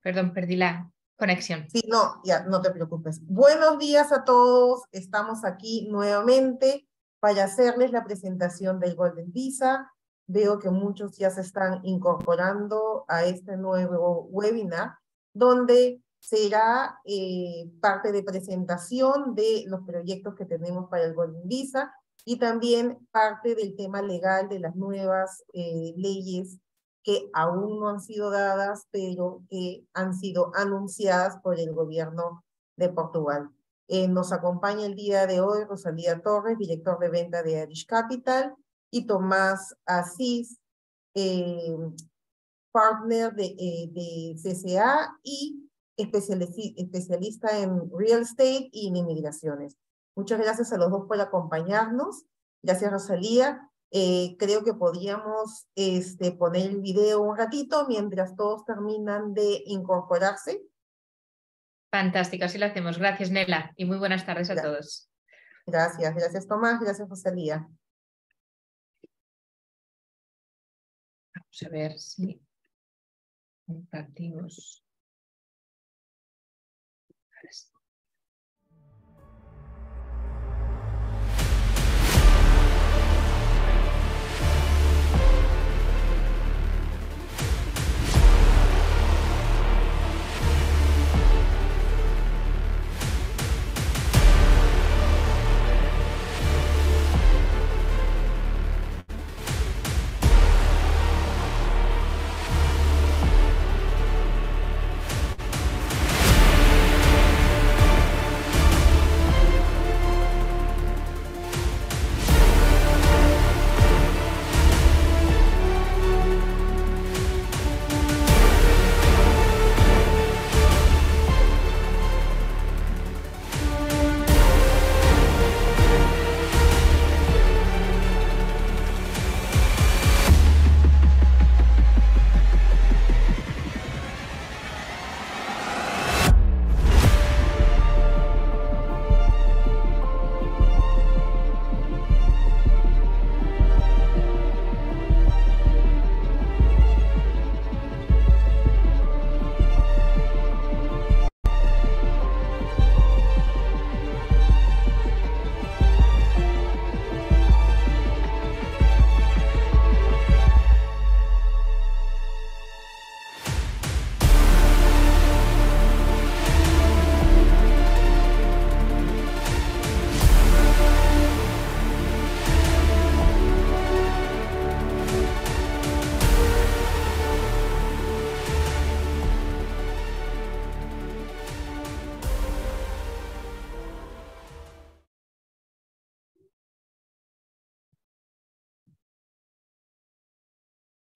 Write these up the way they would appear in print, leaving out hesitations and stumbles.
Perdón, perdí la conexión. Sí, no, ya, no te preocupes. Buenos días a todos. Estamos aquí nuevamente para hacerles la presentación del Golden Visa. Veo que muchos ya se están incorporando a este nuevo webinar, donde será parte de presentación de los proyectos que tenemos para el Golden Visa y también parte del tema legal de las nuevas leyes que aún no han sido dadas, pero que han sido anunciadas por el gobierno de Portugal. Nos acompaña el día de hoy Rosalía Torres, director de venta de Irish Capital, y Tomás Asís, partner de CCA y especialista en real estate y en inmigraciones. Muchas gracias a los dos por acompañarnos. Gracias, Rosalía. Creo que podríamos poner el video un ratito mientras todos terminan de incorporarse. Fantástico, así lo hacemos. Gracias, Nela, y muy buenas tardes a todos. Gracias, gracias Tomás, gracias Rosalía. Vamos a ver si compartimos.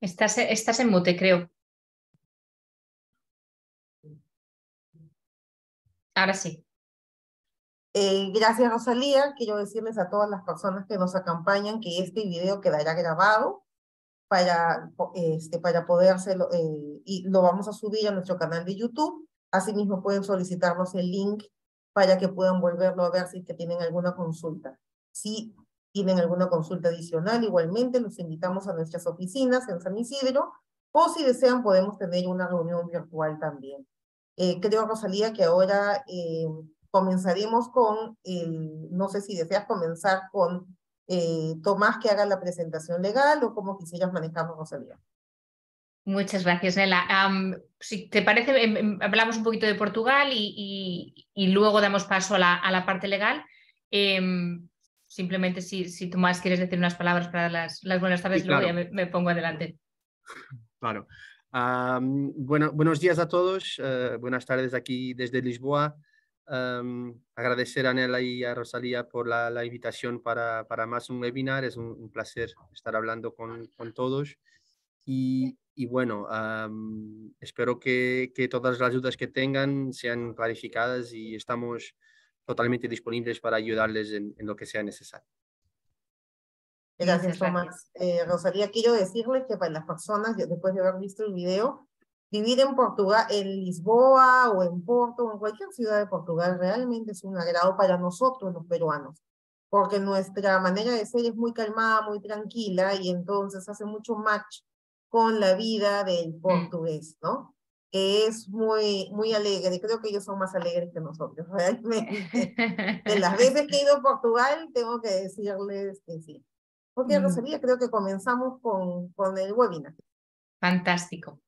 Estás en mute, creo. Ahora sí. Gracias Rosalía. Quiero decirles a todas las personas que nos acompañan que este video quedará grabado para podérselo, y lo vamos a subir a nuestro canal de YouTube. Asimismo pueden solicitarnos el link para que puedan volverlo a ver si es que tienen alguna consulta. Si tienen alguna consulta adicional, igualmente los invitamos a nuestras oficinas en San Isidro, o si desean podemos tener una reunión virtual también. Creo, Rosalía, que ahora comenzaremos con, no sé si deseas comenzar con Tomás que haga la presentación legal o cómo quisieras manejarlo, Rosalía. Muchas gracias, Nela. Si te parece, hablamos un poquito de Portugal y luego damos paso a la parte legal. Simplemente si Tomás quieres decir unas palabras para las buenas tardes, sí, claro. Luego ya me pongo adelante. Claro. Buenos días a todos. Buenas tardes aquí desde Lisboa. Agradecer a Nela y a Rosalía por la invitación para más un webinar. Es un placer estar hablando con todos. Y bueno, espero que todas las dudas que tengan sean clarificadas y estamos totalmente disponibles para ayudarles en lo que sea necesario. Gracias, Tomás. Rosalía, quiero decirles que para las personas, después de haber visto el video, vivir en Portugal, en Lisboa o en Porto o en cualquier ciudad de Portugal realmente es un agrado para nosotros los peruanos, porque nuestra manera de ser es muy calmada, muy tranquila y entonces hace mucho match con la vida del portugués, ¿no? es muy alegre. Creo que ellos son más alegres que nosotros, realmente. De las veces que he ido a Portugal, tengo que decirles que sí. Ok, Rosalía, creo que comenzamos con el webinar. Fantástico.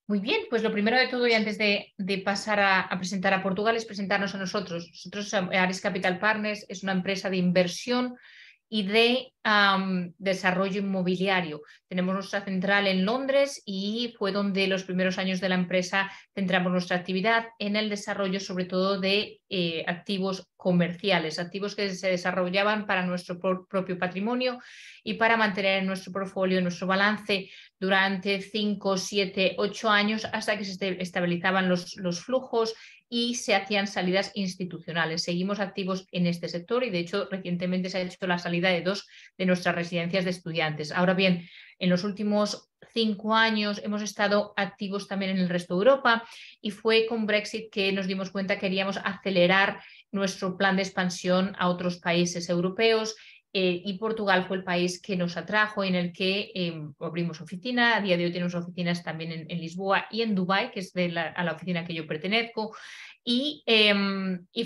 Muy bien, pues lo primero de todo y antes de pasar a presentar a Portugal es presentarnos a nosotros. Nosotros, Ares Capital Partners, es una empresa de inversión y de desarrollo inmobiliario. Tenemos nuestra central en Londres y fue donde los primeros años de la empresa centramos nuestra actividad en el desarrollo sobre todo de activos comerciales, activos que se desarrollaban para nuestro propio patrimonio y para mantener en nuestro portfolio, en nuestro balance durante 5, 7, 8 años hasta que se estabilizaban los flujos y se hacían salidas institucionales. Seguimos activos en este sector y de hecho recientemente se ha hecho la salida de 2 de nuestras residencias de estudiantes. Ahora bien, en los últimos 5 años hemos estado activos también en el resto de Europa y fue con Brexit que nos dimos cuenta que queríamos acelerar nuestro plan de expansión a otros países europeos. Y Portugal fue el país que nos atrajo, en el que abrimos oficina. A día de hoy tenemos oficinas también en Lisboa y en Dubái, que es a la oficina que yo pertenezco. Y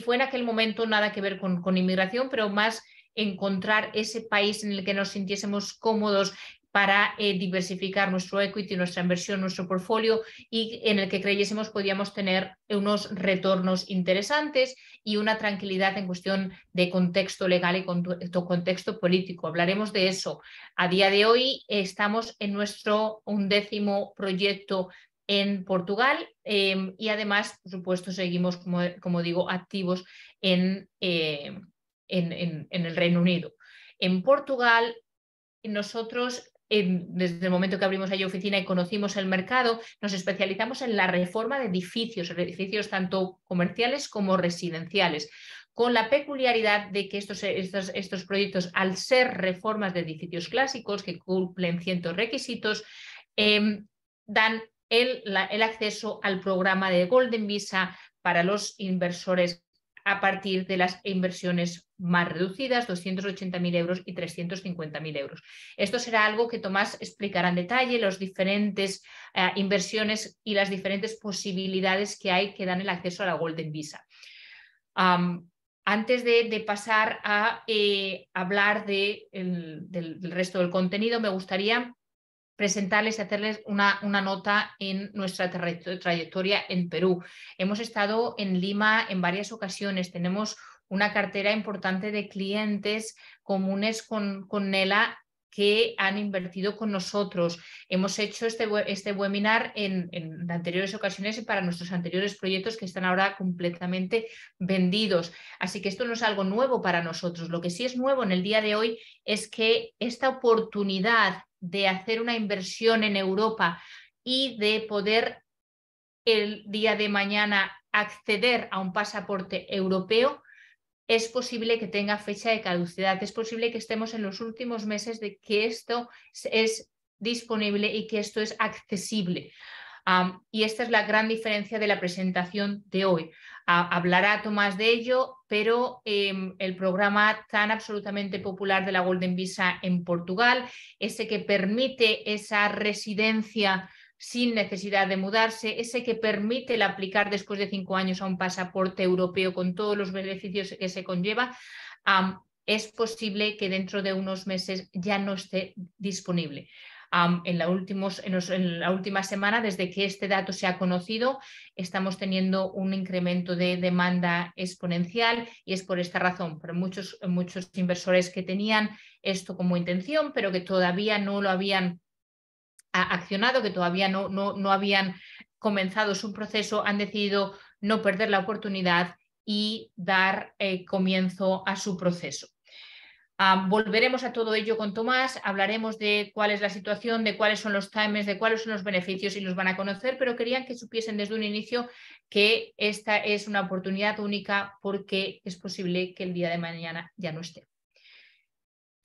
fue en aquel momento nada que ver con inmigración, pero más encontrar ese país en el que nos sintiésemos cómodos para diversificar nuestro equity, nuestra inversión, nuestro portfolio y en el que creyésemos podíamos tener unos retornos interesantes y una tranquilidad en cuestión de contexto legal y contexto político. Hablaremos de eso. A día de hoy estamos en nuestro 11º proyecto en Portugal y además, por supuesto, seguimos, como digo, activos en el Reino Unido. En Portugal, nosotros desde el momento que abrimos ahí oficina y conocimos el mercado, nos especializamos en la reforma de edificios tanto comerciales como residenciales, con la peculiaridad de que estos proyectos, al ser reformas de edificios clásicos que cumplen ciertos requisitos, dan el acceso al programa de Golden Visa para los inversores a partir de las inversiones más reducidas, 280.000 euros y 350.000 euros. Esto será algo que Tomás explicará en detalle, las diferentes inversiones y las diferentes posibilidades que hay que dan el acceso a la Golden Visa. Antes de pasar a hablar del resto del contenido, me gustaría presentarles y hacerles una nota en nuestra trayectoria en Perú. Hemos estado en Lima en varias ocasiones, tenemos una cartera importante de clientes comunes con Nela que han invertido con nosotros. Hemos hecho este webinar en anteriores ocasiones y para nuestros anteriores proyectos que están ahora completamente vendidos. Así que esto no es algo nuevo para nosotros. Lo que sí es nuevo en el día de hoy es que esta oportunidad de hacer una inversión en Europa y de poder el día de mañana acceder a un pasaporte europeo, es posible que tenga fecha de caducidad, es posible que estemos en los últimos meses de que esto es disponible y que esto es accesible. Y esta es la gran diferencia de la presentación de hoy. Hablará Tomás de ello, pero el programa tan absolutamente popular de la Golden Visa en Portugal, ese que permite esa residencia sin necesidad de mudarse, ese que permite el aplicar después de 5 años a un pasaporte europeo con todos los beneficios que se conlleva, es posible que dentro de unos meses ya no esté disponible. En la última semana, desde que este dato se ha conocido, estamos teniendo un incremento de demanda exponencial y es por esta razón, por muchos inversores que tenían esto como intención, pero que todavía no lo habían accionado, que todavía no habían comenzado su proceso, han decidido no perder la oportunidad y dar comienzo a su proceso. Volveremos a todo ello con Tomás, hablaremos de cuál es la situación, de cuáles son los times, de cuáles son los beneficios y los van a conocer, pero querían que supiesen desde un inicio que esta es una oportunidad única porque es posible que el día de mañana ya no esté.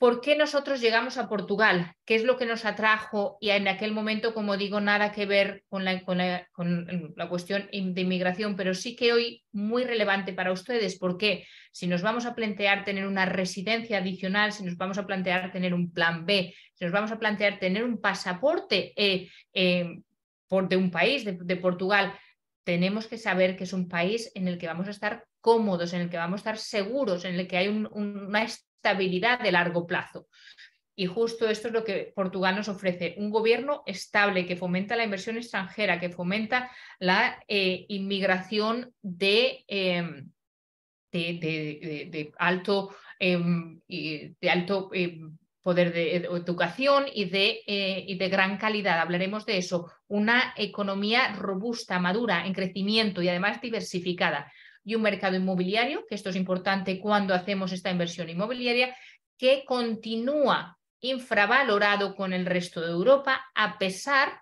¿Por qué nosotros llegamos a Portugal? ¿Qué es lo que nos atrajo? Y en aquel momento, como digo, nada que ver con la cuestión de inmigración, pero sí que hoy muy relevante para ustedes, porque si nos vamos a plantear tener una residencia adicional, si nos vamos a plantear tener un plan B, si nos vamos a plantear tener un pasaporte de un país, de Portugal, tenemos que saber que es un país en el que vamos a estar cómodos, en el que vamos a estar seguros, en el que hay una estabilidad de largo plazo. Y justo esto es lo que Portugal nos ofrece, un gobierno estable que fomenta la inversión extranjera, que fomenta la inmigración de alto, poder de educación y de gran calidad. Hablaremos de eso. Una economía robusta, madura, en crecimiento y además diversificada. Y un mercado inmobiliario, que esto es importante cuando hacemos esta inversión inmobiliaria, que continúa infravalorado con el resto de Europa, a pesar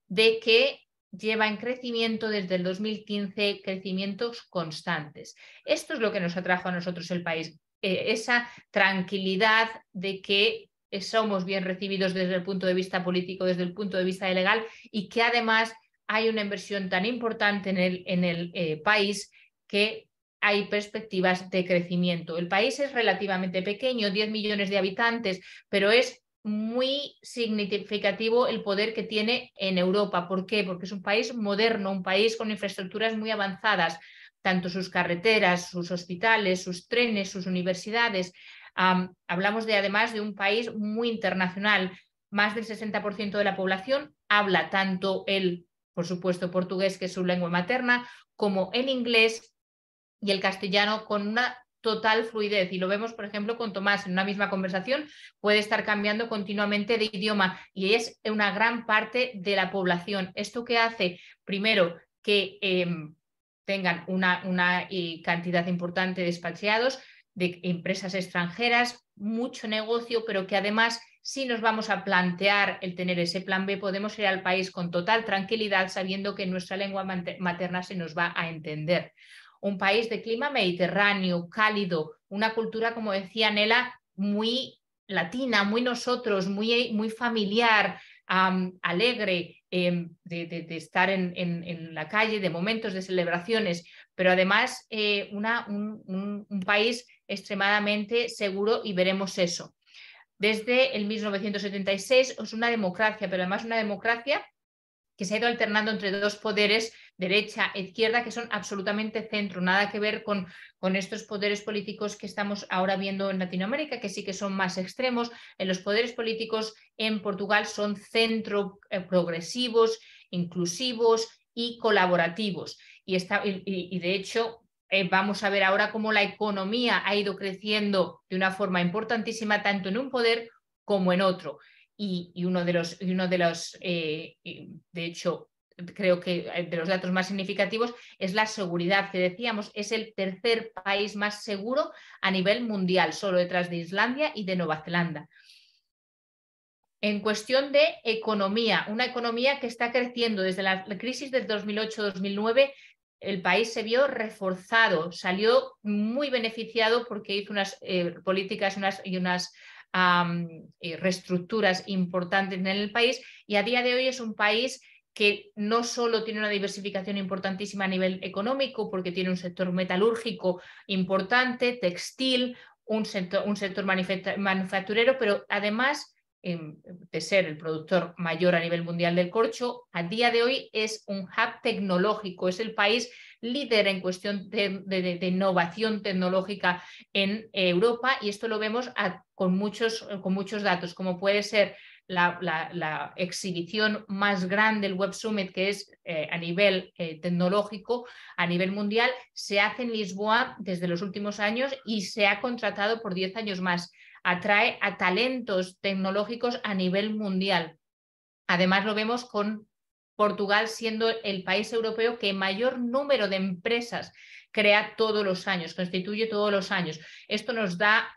de que lleva en crecimiento desde el 2015, crecimientos constantes. Esto es lo que nos atrajo a nosotros el país, esa tranquilidad de que somos bien recibidos desde el punto de vista político, desde el punto de vista legal, y que además hay una inversión tan importante en el país que hay perspectivas de crecimiento. El país es relativamente pequeño, 10 millones de habitantes, pero es muy significativo el poder que tiene en Europa. ¿Por qué? Porque es un país moderno, un país con infraestructuras muy avanzadas, tanto sus carreteras, sus hospitales, sus trenes, sus universidades. Hablamos además de un país muy internacional. Más del 60% de la población habla tanto el, por supuesto, portugués, que es su lengua materna, como el inglés y el castellano con una total fluidez. Y lo vemos, por ejemplo, con Tomás, en una misma conversación puede estar cambiando continuamente de idioma y es una gran parte de la población. Esto que hace, primero, que tengan una cantidad importante de expatriados, de empresas extranjeras, mucho negocio, pero que además, si nos vamos a plantear el tener ese plan B, podemos ir al país con total tranquilidad, sabiendo que nuestra lengua materna se nos va a entender. Un país de clima mediterráneo, cálido, una cultura, como decía Nela, muy latina, muy nosotros, muy familiar, alegre, de estar en la calle, de momentos, de celebraciones, pero además un país extremadamente seguro, y veremos eso. Desde el 1976 es una democracia, pero además una democracia que se ha ido alternando entre dos poderes, derecha e izquierda, que son absolutamente centro, nada que ver con estos poderes políticos que estamos ahora viendo en Latinoamérica, que sí que son más extremos. Los poderes políticos en Portugal son centro, progresivos, inclusivos y colaborativos. Y de hecho, vamos a ver ahora cómo la economía ha ido creciendo de una forma importantísima, tanto en un poder como en otro. Y uno de los, de hecho, creo que de los datos más significativos es la seguridad, que decíamos, es el tercer país más seguro a nivel mundial, solo detrás de Islandia y de Nueva Zelanda. En cuestión de economía, una economía que está creciendo desde la crisis del 2008-2009, el país se vio reforzado, salió muy beneficiado porque hizo unas políticas y unas reestructuras importantes en el país, y a día de hoy es un país que no solo tiene una diversificación importantísima a nivel económico, porque tiene un sector metalúrgico importante, textil, un sector manufacturero, pero además de ser el productor mayor a nivel mundial del corcho, a día de hoy es un hub tecnológico, es el país líder en cuestión de innovación tecnológica en Europa, y esto lo vemos con muchos datos, como puede ser la exhibición más grande, el Web Summit, que es a nivel tecnológico, a nivel mundial, se hace en Lisboa desde los últimos años y se ha contratado por 10 años más. Atrae a talentos tecnológicos a nivel mundial. Además, lo vemos con Portugal siendo el país europeo que mayor número de empresas crea todos los años, constituye todos los años. Esto nos da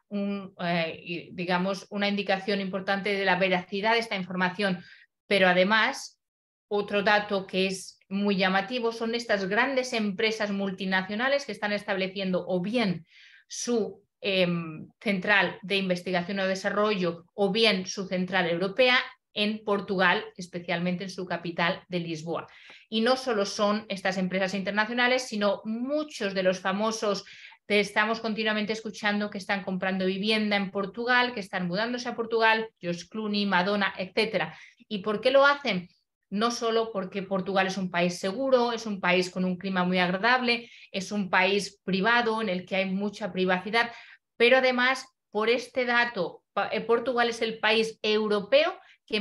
digamos, una indicación importante de la veracidad de esta información, pero además, otro dato que es muy llamativo son estas grandes empresas multinacionales que están estableciendo o bien su central de investigación o desarrollo o bien su central europea en Portugal, especialmente en su capital de Lisboa. Y no solo son estas empresas internacionales, sino muchos de los famosos estamos continuamente escuchando que están comprando vivienda en Portugal, que están mudándose a Portugal, George Clooney, Madonna, etc. ¿Y por qué lo hacen? No solo porque Portugal es un país seguro, es un país con un clima muy agradable, es un país privado en el que hay mucha privacidad, pero además por este dato, Portugal es el país europeo que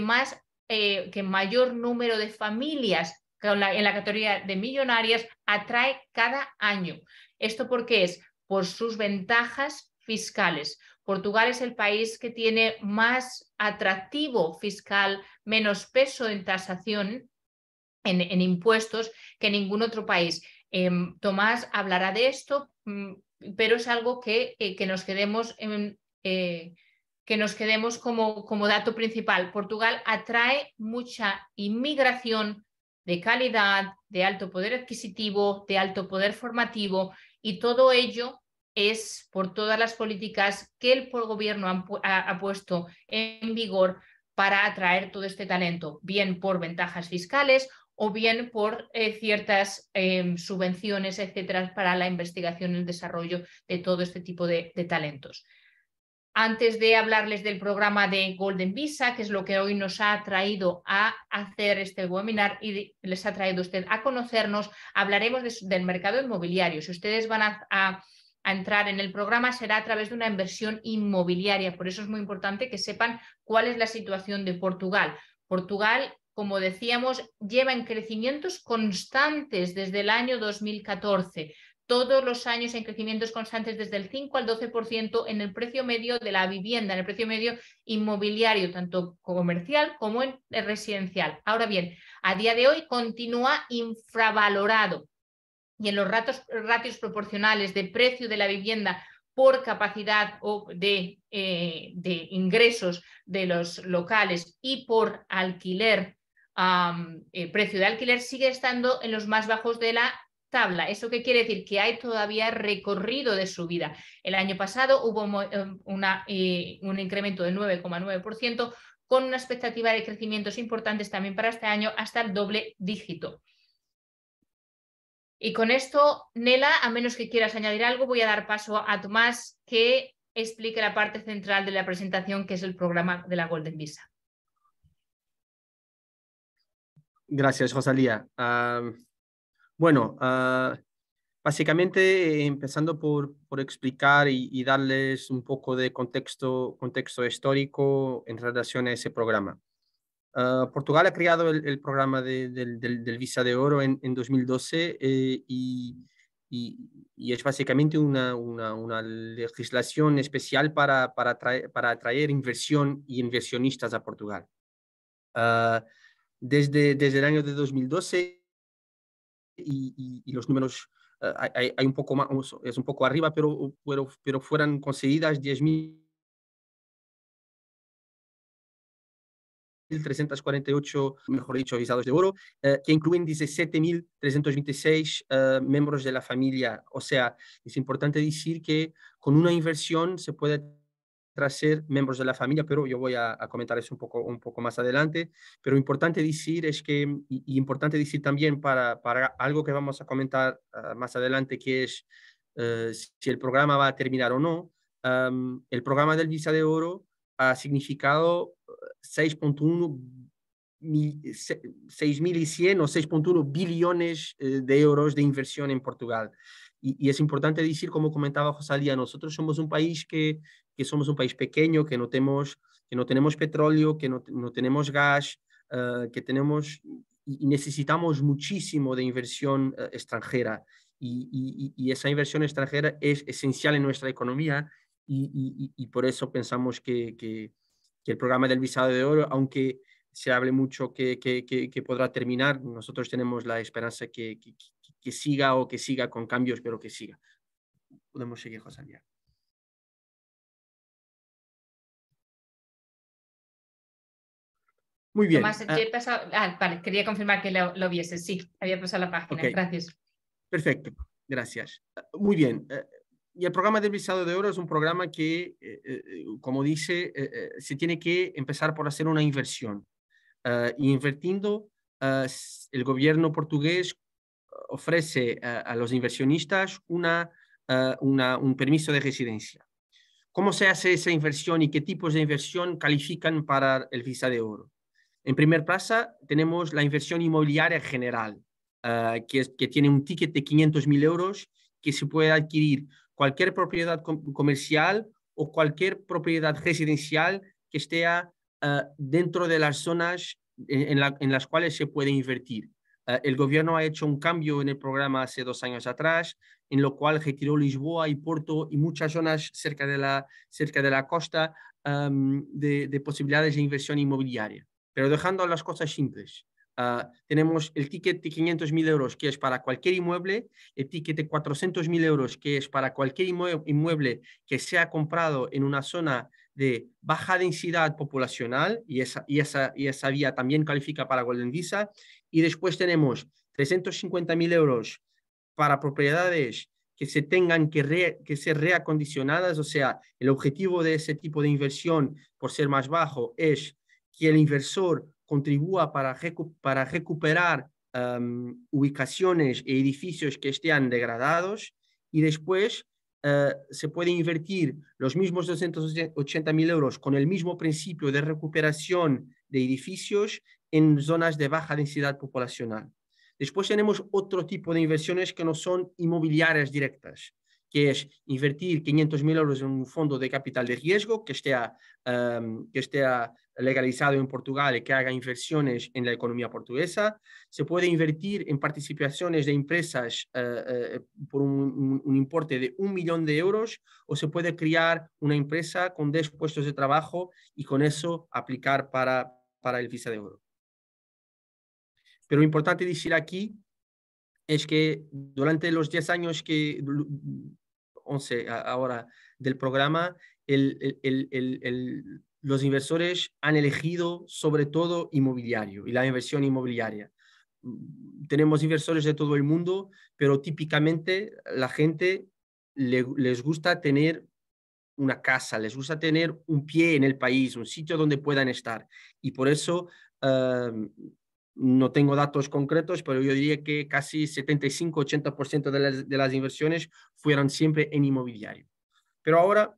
mayor número de familias en la categoría de millonarias atrae cada año. ¿Esto por qué es? Por sus ventajas fiscales. Portugal es el país que tiene más atractivo fiscal, menos peso en tasación, en impuestos, que ningún otro país. Tomás hablará de esto, pero es algo que nos quedemos como dato principal. Portugal atrae mucha inmigración de calidad, de alto poder adquisitivo, de alto poder formativo, y todo ello es por todas las políticas que el gobierno ha puesto en vigor para atraer todo este talento, bien por ventajas fiscales o bien por ciertas subvenciones, etcétera, para la investigación y el desarrollo de todo este tipo de talentos. Antes de hablarles del programa de Golden Visa, que es lo que hoy nos ha traído a hacer este webinar y les ha traído usted a conocernos, hablaremos del mercado inmobiliario. Si ustedes van a entrar en el programa, será a través de una inversión inmobiliaria. Por eso es muy importante que sepan cuál es la situación de Portugal. Portugal, como decíamos, lleva en crecimientos constantes desde el año 2014. Todos los años en crecimientos constantes desde el 5 al 12% en el precio medio de la vivienda, en el precio medio inmobiliario, tanto comercial como en residencial. Ahora bien, a día de hoy continúa infravalorado y en los ratios proporcionales de precio de la vivienda por capacidad o de ingresos de los locales y por alquiler, precio de alquiler sigue estando en los más bajos de la tabla. ¿Eso qué quiere decir? Que hay todavía recorrido de subida. El año pasado hubo un incremento del 9,9% con una expectativa de crecimientos importantes también para este año hasta el doble dígito. Y con esto, Nela, a menos que quieras añadir algo, voy a dar paso a Tomás que explique la parte central de la presentación, que es el programa de la Golden Visa. Gracias, Rosalía. Bueno, básicamente empezando por explicar y darles un poco de contexto histórico en relación a ese programa. Portugal ha creado el programa del Visa de Oro en 2012 y es básicamente una legislación especial para atraer inversión y inversionistas a Portugal. Desde el año de 2012 y los números hay un poco más, es un poco arriba, pero fueran concedidas 10.348, mejor dicho, visados de oro, que incluyen 17.326 miembros de la familia. O sea, es importante decir que con una inversión se puede traer miembros de la familia, pero yo voy a comentar eso un poco más adelante. Pero importante decir es que, y importante decir también para algo que vamos a comentar más adelante, que es si el programa va a terminar o no. El programa del Visa de Oro ha significado 6.100 o 6.1 billones de euros de inversión en Portugal. Y es importante decir, como comentaba Rosalía, nosotros somos un país que somos un país pequeño, que no tenemos petróleo, que no tenemos gas, que tenemos y necesitamos muchísimo de inversión extranjera. Y esa inversión extranjera es esencial en nuestra economía y por eso pensamos que el programa del visado de oro, aunque se hable mucho que podrá terminar, nosotros tenemos la esperanza que siga o que siga con cambios, pero que siga. Podemos seguir, José María. Muy bien. Tomás, vale, quería confirmar que lo vieses. Sí, había pasado la página. Okay. Gracias. Perfecto, gracias. Muy bien. Y el programa del visado de oro es un programa que, como dice, se tiene que empezar por hacer una inversión. Y invirtiendo, el gobierno portugués ofrece a los inversionistas un permiso de residencia. ¿Cómo se hace esa inversión y qué tipos de inversión califican para el visa de oro? En primer plaza tenemos la inversión inmobiliaria general, que tiene un ticket de 500.000 euros que se puede adquirir cualquier propiedad comercial o cualquier propiedad residencial que esté dentro de las zonas en las cuales se puede invertir. El gobierno ha hecho un cambio en el programa hace 2 años atrás, en lo cual retiró Lisboa y Porto y muchas zonas cerca de la costa de posibilidades de inversión inmobiliaria. Pero dejando las cosas simples, tenemos el ticket de 500.000 euros, que es para cualquier inmueble, el ticket de 400.000 euros, que es para cualquier inmueble que sea comprado en una zona de baja densidad poblacional, y esa vía también califica para Golden Visa. Y después tenemos 350.000 euros para propiedades que se tengan que ser reacondicionadas, o sea, el objetivo de ese tipo de inversión, por ser más bajo, es que el inversor contribúa para recuperar ubicaciones e edificios que estén degradados, y después se puede invertir los mismos 280.000 euros con el mismo principio de recuperación de edificios en zonas de baja densidad poblacional. Después tenemos otro tipo de inversiones que no son inmobiliarias directas, que es invertir 500.000 euros en un fondo de capital de riesgo que esté legalizado en Portugal y que haga inversiones en la economía portuguesa. Se puede invertir en participaciones de empresas por un importe de 1 millón de euros, o se puede crear una empresa con 10 puestos de trabajo y con eso aplicar para el visa de oro. Pero lo importante decir aquí es que durante los 10 años 11 ahora del programa, los inversores han elegido sobre todo inmobiliario y la inversión inmobiliaria. Tenemos inversores de todo el mundo, pero típicamente la gente les gusta tener una casa, les gusta tener un pie en el país, un sitio donde puedan estar. Y por eso no tengo datos concretos, pero yo diría que casi 75-80% de las inversiones fueron siempre en inmobiliario. Pero ahora,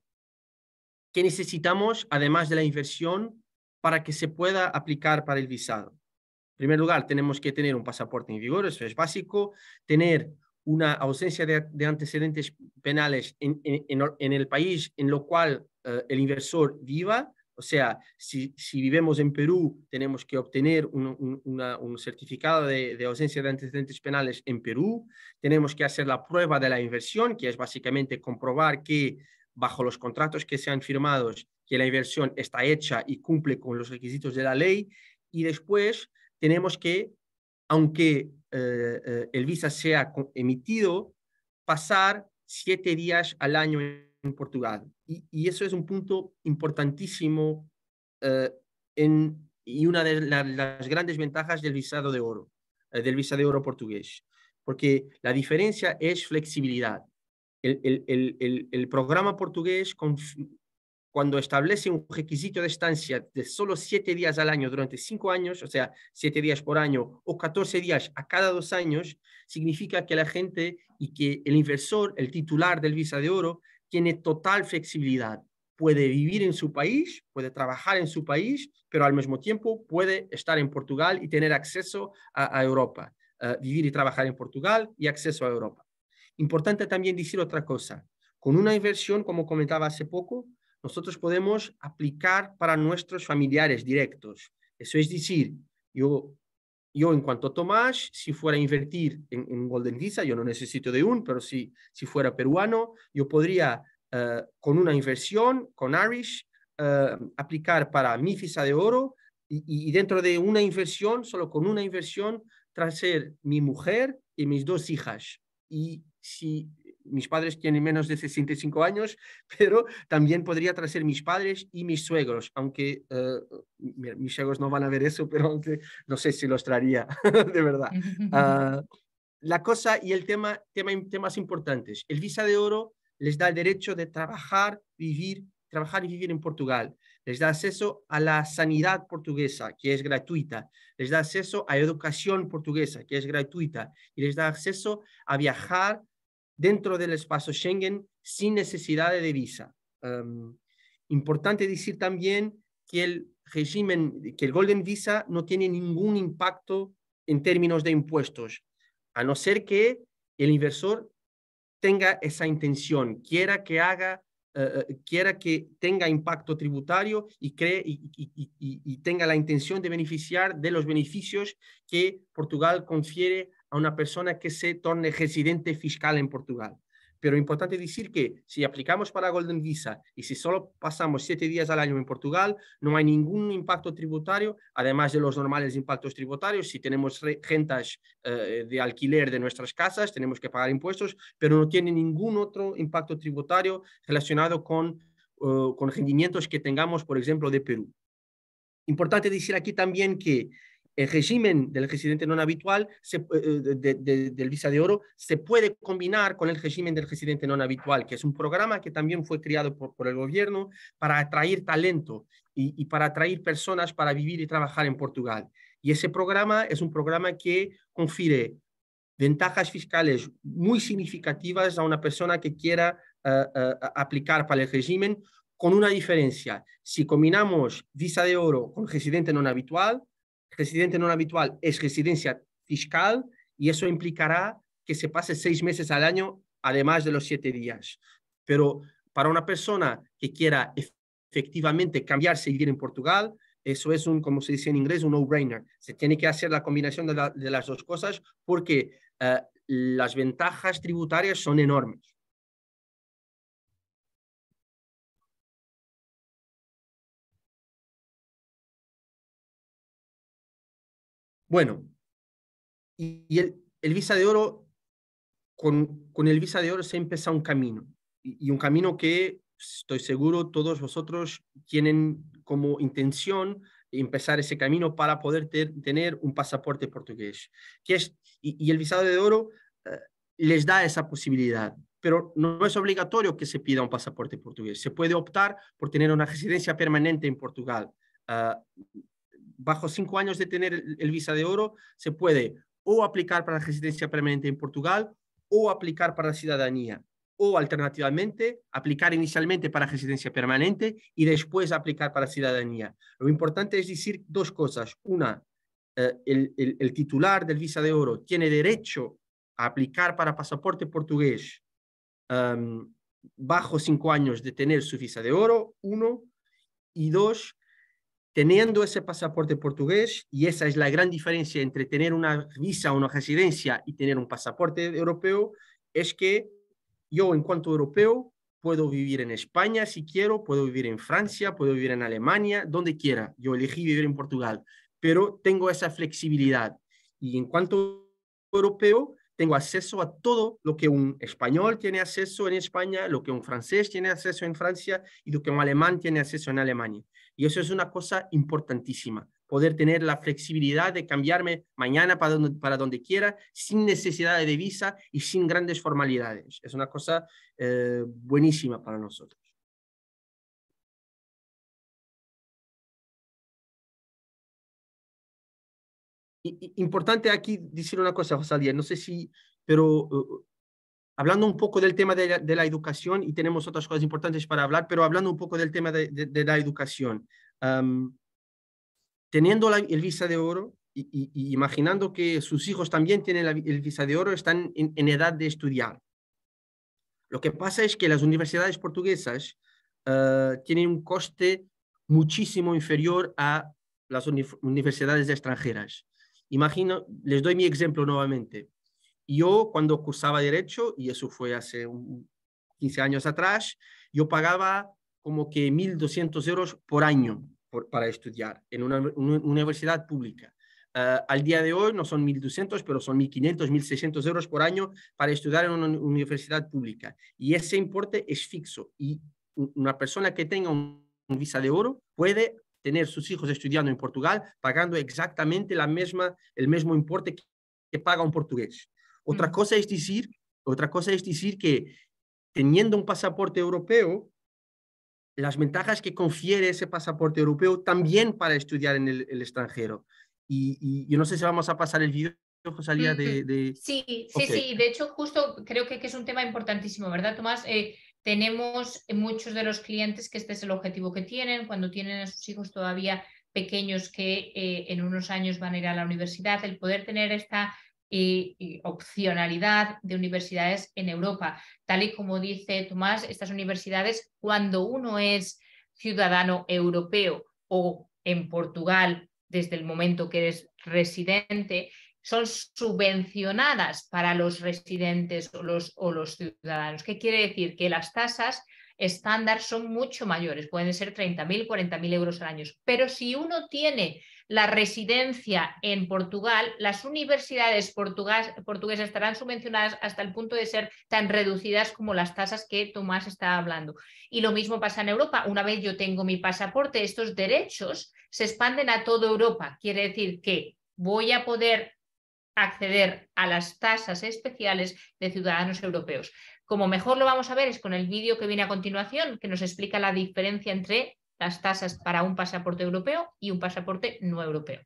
¿qué necesitamos además de la inversión para que se pueda aplicar para el visado? En primer lugar, tenemos que tener un pasaporte en vigor, eso es básico, tener una ausencia de antecedentes penales en el país en lo cual el inversor viva. O sea, si vivimos en Perú, tenemos que obtener un certificado de ausencia de antecedentes penales en Perú. Tenemos que hacer la prueba de la inversión, que es básicamente comprobar que bajo los contratos que sean firmados, que la inversión está hecha y cumple con los requisitos de la ley. Y después tenemos que, aunque el visa sea emitido, pasar 7 días al año en Portugal. Y eso es un punto importantísimo y una de las grandes ventajas del visado de oro, del visa de oro portugués, porque la diferencia es flexibilidad. El programa portugués, cuando establece un requisito de estancia de solo 7 días al año durante 5 años, o sea, 7 días por año o 14 días a cada 2 años, significa que la gente y que el inversor, el titular del visa de oro, tiene total flexibilidad. Puede vivir en su país, puede trabajar en su país, pero al mismo tiempo puede estar en Portugal y tener acceso a Europa. Vivir y trabajar en Portugal y acceso a Europa. Importante también decir otra cosa. Con una inversión, como comentaba hace poco, nosotros podemos aplicar para nuestros familiares directos. Eso es decir, yo en cuanto a Tomás, si fuera a invertir en Golden Visa, yo no necesito de pero si fuera peruano, yo podría, con una inversión, con Irish, aplicar para mi visa de oro y dentro de una inversión, solo con una inversión, traer mi mujer y mis 2 hijas. Y si mis padres tienen menos de 65 años, pero también podría traer mis padres y mis suegros, aunque mis suegros no van a ver eso, pero aunque no sé si los traería, de verdad. La cosa y el temas importantes. El visa de oro les da el derecho de trabajar y vivir en Portugal. Les da acceso a la sanidad portuguesa, que es gratuita. Les da acceso a educación portuguesa, que es gratuita. Y les da acceso a viajar dentro del espacio Schengen sin necesidad de visa. Importante decir también que el Golden Visa no tiene ningún impacto en términos de impuestos, a no ser que el inversor tenga esa intención, quiera que tenga impacto tributario y tenga la intención de beneficiar de los beneficios que Portugal confiere a una persona que se torne residente fiscal en Portugal. Pero importante decir que si aplicamos para Golden Visa y si solo pasamos 7 días al año en Portugal, no hay ningún impacto tributario, además de los normales impactos tributarios. Si tenemos rentas de alquiler de nuestras casas, tenemos que pagar impuestos, pero no tiene ningún otro impacto tributario relacionado con rendimientos que tengamos, por ejemplo, de Perú. Importante decir aquí también que el régimen del residente no habitual, del visa de oro, se puede combinar con el régimen del residente no habitual, que es un programa que también fue creado por el gobierno para atraer talento y para atraer personas para vivir y trabajar en Portugal. Y ese programa es un programa que confiere ventajas fiscales muy significativas a una persona que quiera aplicar para el régimen, con una diferencia. Si combinamos visa de oro con residente no habitual es residencia fiscal y eso implicará que se pase 6 meses al año, además de los 7 días. Pero para una persona que quiera efectivamente cambiarse y vivir en Portugal, eso es como se dice en inglés, un no-brainer. Se tiene que hacer la combinación de las dos cosas porque las ventajas tributarias son enormes. Bueno, y el visa de oro, con el visa de oro se empieza un camino, y un camino que estoy seguro todos vosotros tienen como intención empezar ese camino para poder tener un pasaporte portugués. Y el visado de oro les da esa posibilidad, pero no es obligatorio que se pida un pasaporte portugués. Se puede optar por tener una residencia permanente en Portugal. Bajo 5 años de tener el visa de oro, se puede o aplicar para la residencia permanente en Portugal o aplicar para la ciudadanía, o alternativamente aplicar inicialmente para residencia permanente y después aplicar para ciudadanía. Lo importante es decir 2 cosas. Una, el titular del visa de oro tiene derecho a aplicar para pasaporte portugués bajo 5 años de tener su visa de oro, 1, y 2, teniendo ese pasaporte portugués, y esa es la gran diferencia entre tener una visa o una residencia y tener un pasaporte europeo, es que yo, en cuanto europeo, puedo vivir en España si quiero, puedo vivir en Francia, puedo vivir en Alemania, donde quiera. Yo elegí vivir en Portugal, pero tengo esa flexibilidad. Y en cuanto europeo, tengo acceso a todo lo que un español tiene acceso en España, lo que un francés tiene acceso en Francia y lo que un alemán tiene acceso en Alemania. Y eso es una cosa importantísima, poder tener la flexibilidad de cambiarme mañana para donde quiera, sin necesidad de visa y sin grandes formalidades. Es una cosa buenísima para nosotros. Importante aquí decir una cosa, Rosalía, no sé si, pero hablando un poco del tema de la educación, y tenemos otras cosas importantes para hablar, pero hablando un poco del tema de la educación. Teniendo el visa de oro y imaginando que sus hijos también tienen el visa de oro, están en edad de estudiar. Lo que pasa es que las universidades portuguesas tienen un coste muchísimo inferior a las universidades extranjeras. Les doy mi ejemplo nuevamente. Yo, cuando cursaba Derecho, y eso fue hace 15 años atrás, yo pagaba como que 1.200 euros por año para estudiar en una universidad pública. Al día de hoy no son 1.200, pero son 1.500, 1.600 euros por año para estudiar en una universidad pública. Y ese importe es fixo. Y una persona que tenga un visa de oro puede tener sus hijos estudiando en Portugal pagando exactamente el mismo importe que paga un portugués. Otra cosa es decir que teniendo un pasaporte europeo, las ventajas que confiere ese pasaporte europeo también para estudiar en el extranjero. Y yo no sé si vamos a pasar el vídeo, Rosalía, Sí, sí, Okay. sí. De hecho, justo creo que es un tema importantísimo, ¿verdad, Tomás? Tenemos muchos de los clientes que este es el objetivo que tienen cuando tienen a sus hijos todavía pequeños que en unos años van a ir a la universidad, el poder tener esta opcionalidad de universidades en Europa. Tal y como dice Tomás, estas universidades, cuando uno es ciudadano europeo o en Portugal, desde el momento que eres residente, son subvencionadas para los residentes o los ciudadanos. ¿Qué quiere decir? Que las tasas estándar son mucho mayores, pueden ser 30.000, 40.000 euros al año. Pero si uno tiene la residencia en Portugal, las universidades portuguesas estarán subvencionadas hasta el punto de ser tan reducidas como las tasas que Tomás está hablando. Y lo mismo pasa en Europa. Una vez yo tengo mi pasaporte, estos derechos se expanden a toda Europa. Quiere decir que voy a poder acceder a las tasas especiales de ciudadanos europeos. Como mejor lo vamos a ver es con el vídeo que viene a continuación, que nos explica la diferencia entre las tasas para un pasaporte europeo y un pasaporte no europeo.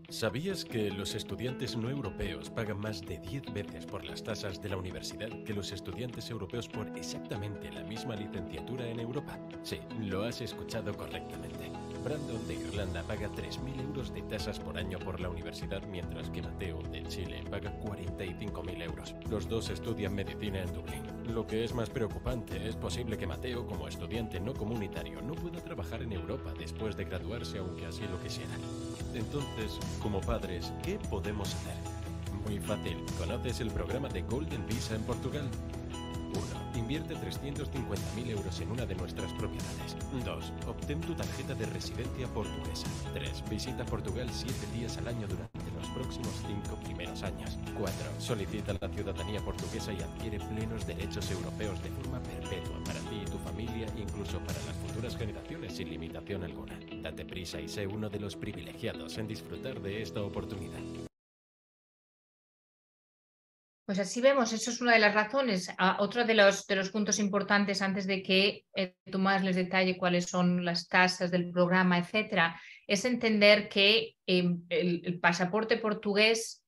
¿Sabías que los estudiantes no europeos pagan más de 10 veces por las tasas de la universidad que los estudiantes europeos por exactamente la misma licenciatura en Europa? Sí, lo has escuchado correctamente. Brandon de Irlanda paga 3.000 euros de tasas por año por la universidad, mientras que Mateo de Chile paga 45.000 euros. Los dos estudian medicina en Dublín. Lo que es más preocupante, es posible que Mateo, como estudiante no comunitario, no pueda trabajar en Europa después de graduarse, aunque así lo quisiera. Entonces, como padres, ¿qué podemos hacer? Muy fácil. ¿Conoces el programa de Golden Visa en Portugal? 1. Invierte 350.000 euros en una de nuestras propiedades. 2. Obtén tu tarjeta de residencia portuguesa. 3. Visita Portugal 7 días al año durante los próximos 5 primeros años. 4. Solicita la ciudadanía portuguesa y adquiere plenos derechos europeos de forma perpetua para ti y tu familia, incluso para las futuras generaciones sin limitación alguna. Date prisa y sé uno de los privilegiados en disfrutar de esta oportunidad. Pues así vemos, eso es una de las razones. Otro de los puntos importantes antes de que Tomás les detalle cuáles son las tasas del programa, etcétera, es entender que el pasaporte portugués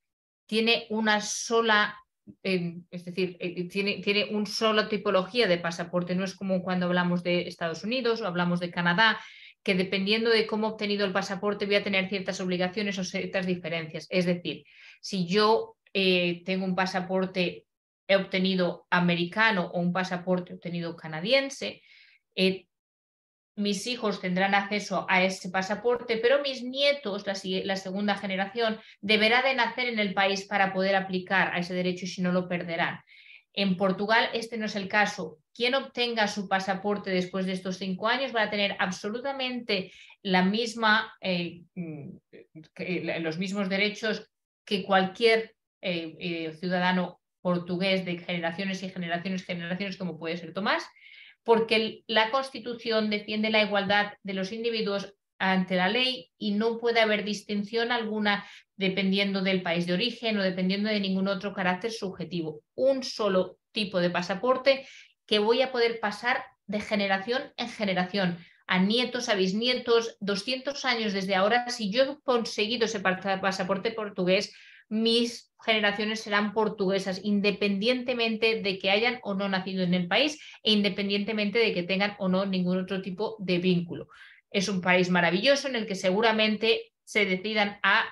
tiene una sola, es decir, tiene una sola tipología de pasaporte. No es como cuando hablamos de Estados Unidos o hablamos de Canadá, que dependiendo de cómo he obtenido el pasaporte voy a tener ciertas obligaciones o ciertas diferencias. Es decir, si yo tengo un pasaporte he obtenido americano o un pasaporte obtenido canadiense, mis hijos tendrán acceso a ese pasaporte, pero mis nietos, la segunda generación, deberá de nacer en el país para poder aplicar a ese derecho y si no lo perderán. En Portugal este no es el caso. Quien obtenga su pasaporte después de estos 5 años va a tener absolutamente la misma, los mismos derechos que cualquier ciudadano portugués de generaciones y generaciones, como puede ser Tomás, porque la Constitución defiende la igualdad de los individuos ante la ley y no puede haber distinción alguna dependiendo del país de origen o dependiendo de ningún otro carácter subjetivo. Un solo tipo de pasaporte que voy a poder pasar de generación en generación, a nietos, a bisnietos, 200 años desde ahora. Si yo he conseguido ese pasaporte portugués, mis generaciones serán portuguesas, independientemente de que hayan o no nacido en el país e independientemente de que tengan o no ningún otro tipo de vínculo. Es un país maravilloso en el que seguramente se decidan a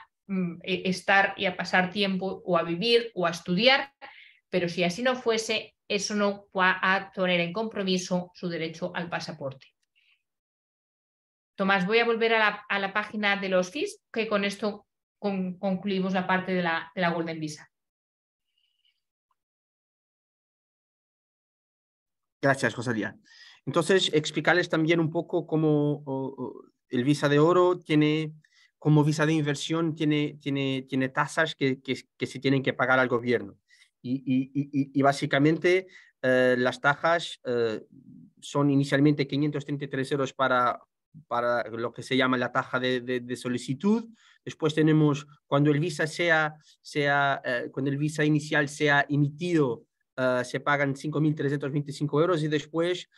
estar y a pasar tiempo o a vivir o a estudiar, pero si así no fuese, eso no va a poner en compromiso su derecho al pasaporte. Tomás, voy a volver a la página de los FIS, que con esto concluimos la parte de la Golden Visa. Gracias, Rosalía. Entonces, explicarles también un poco cómo el Visa de Oro tiene, como visa de inversión, tiene tasas que se tienen que pagar al gobierno. Y básicamente las tasas son inicialmente 533 euros para lo que se llama la tasa de solicitud. Después tenemos cuando el visa cuando el visa inicial sea emitido, se pagan 5.325 euros y después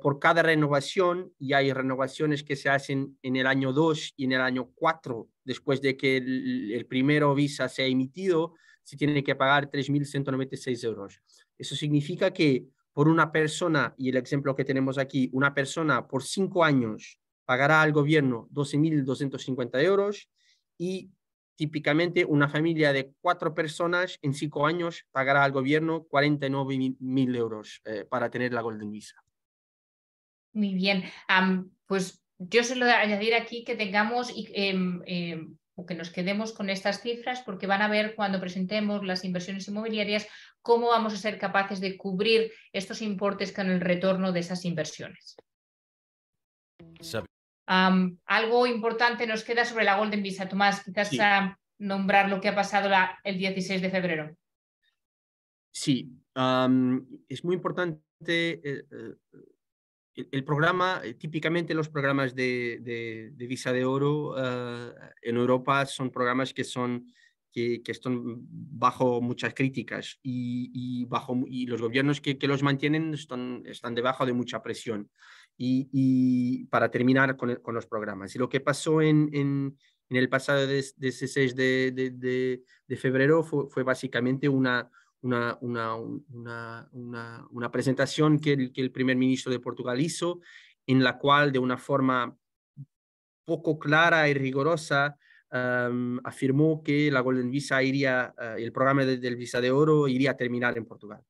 por cada renovación, y hay renovaciones que se hacen en el año 2 y en el año 4, después de que el primero visa se ha emitido, se tiene que pagar 3.196 euros. Eso significa que por una persona, y el ejemplo que tenemos aquí, una persona por 5 años pagará al gobierno 12.250 euros y típicamente una familia de 4 personas en 5 años pagará al gobierno 49.000 euros para tener la Golden Visa. Muy bien. Pues yo suelo añadir aquí que tengamos o que nos quedemos con estas cifras, porque van a ver cuando presentemos las inversiones inmobiliarias cómo vamos a ser capaces de cubrir estos importes con el retorno de esas inversiones. Algo importante nos queda sobre la Golden Visa. Tomás, quizás Sí. Nombrar lo que ha pasado el 16 de febrero. Sí, es muy importante. El programa, típicamente los programas de Visa de Oro en Europa son programas que están bajo muchas críticas y los gobiernos que los mantienen están debajo de mucha presión. Y para terminar con los programas. Y lo que pasó en el pasado 16 de febrero fue básicamente una presentación que el primer ministro de Portugal hizo, en la cual de una forma poco clara y rigurosa afirmó que la Golden Visa iría, el programa del Visa de Oro iría a terminar en Portugal.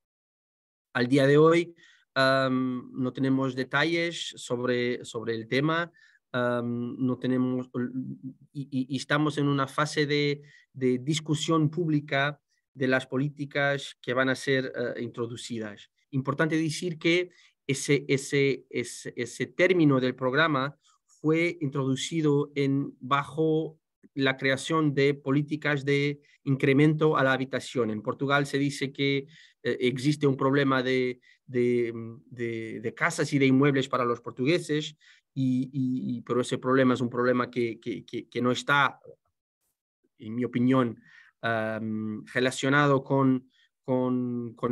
Al día de hoy no tenemos detalles sobre el tema, no tenemos, y estamos en una fase de discusión pública de las políticas que van a ser introducidas. Importante decir que ese término del programa fue introducido bajo la creación de políticas de incremento a la habitación. En Portugal se dice que existe un problema de casas y de inmuebles para los portugueses, pero ese problema es un problema que no está, en mi opinión, relacionado con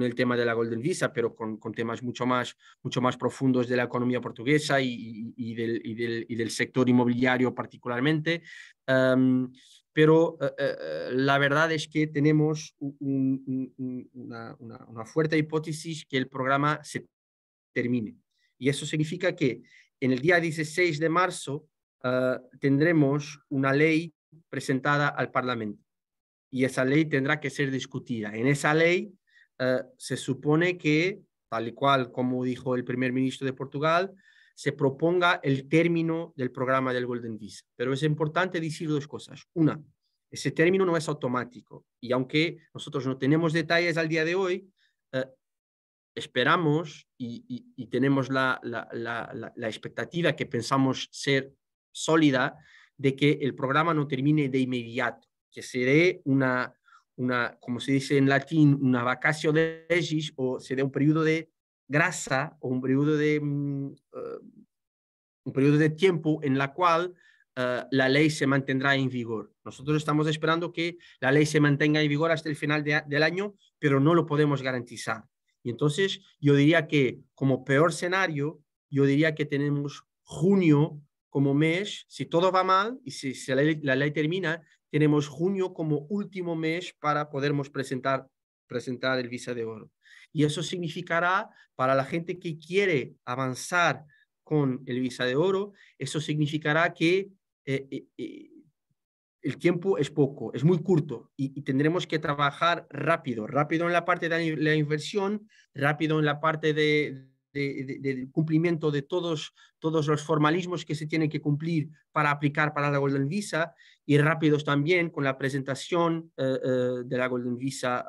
el tema de la Golden Visa, pero con temas mucho más profundos de la economía portuguesa y del sector inmobiliario particularmente. Pero la verdad es que tenemos una fuerte hipótesis que el programa se termine. Y eso significa que en el día 16 de marzo tendremos una ley presentada al Parlamento. Y esa ley tendrá que ser discutida. En esa ley se supone que, tal y cual como dijo el primer ministro de Portugal, se proponga el término del programa del Golden Visa. Pero es importante decir dos cosas. Una, ese término no es automático. Y aunque nosotros no tenemos detalles al día de hoy, esperamos y tenemos la expectativa que pensamos ser sólida de que el programa no termine de inmediato, que se dé como se dice en latín, una vacatio legis, o se dé un periodo de grasa o un periodo de tiempo en la cual la ley se mantendrá en vigor. Nosotros estamos esperando que la ley se mantenga en vigor hasta el final del año, pero no lo podemos garantizar. Y entonces yo diría que como peor escenario, yo diría que tenemos junio como mes, si todo va mal y si la ley termina, tenemos junio como último mes para podermos presentar el Visa de Oro. Y eso significará para la gente que quiere avanzar con el Visa de Oro, eso significará que el tiempo es poco, es muy corto y tendremos que trabajar rápido en la parte de la inversión, rápido en la parte del cumplimiento de todos los formalismos que se tienen que cumplir para aplicar para la Golden Visa, y rápidos también con la presentación de la Golden Visa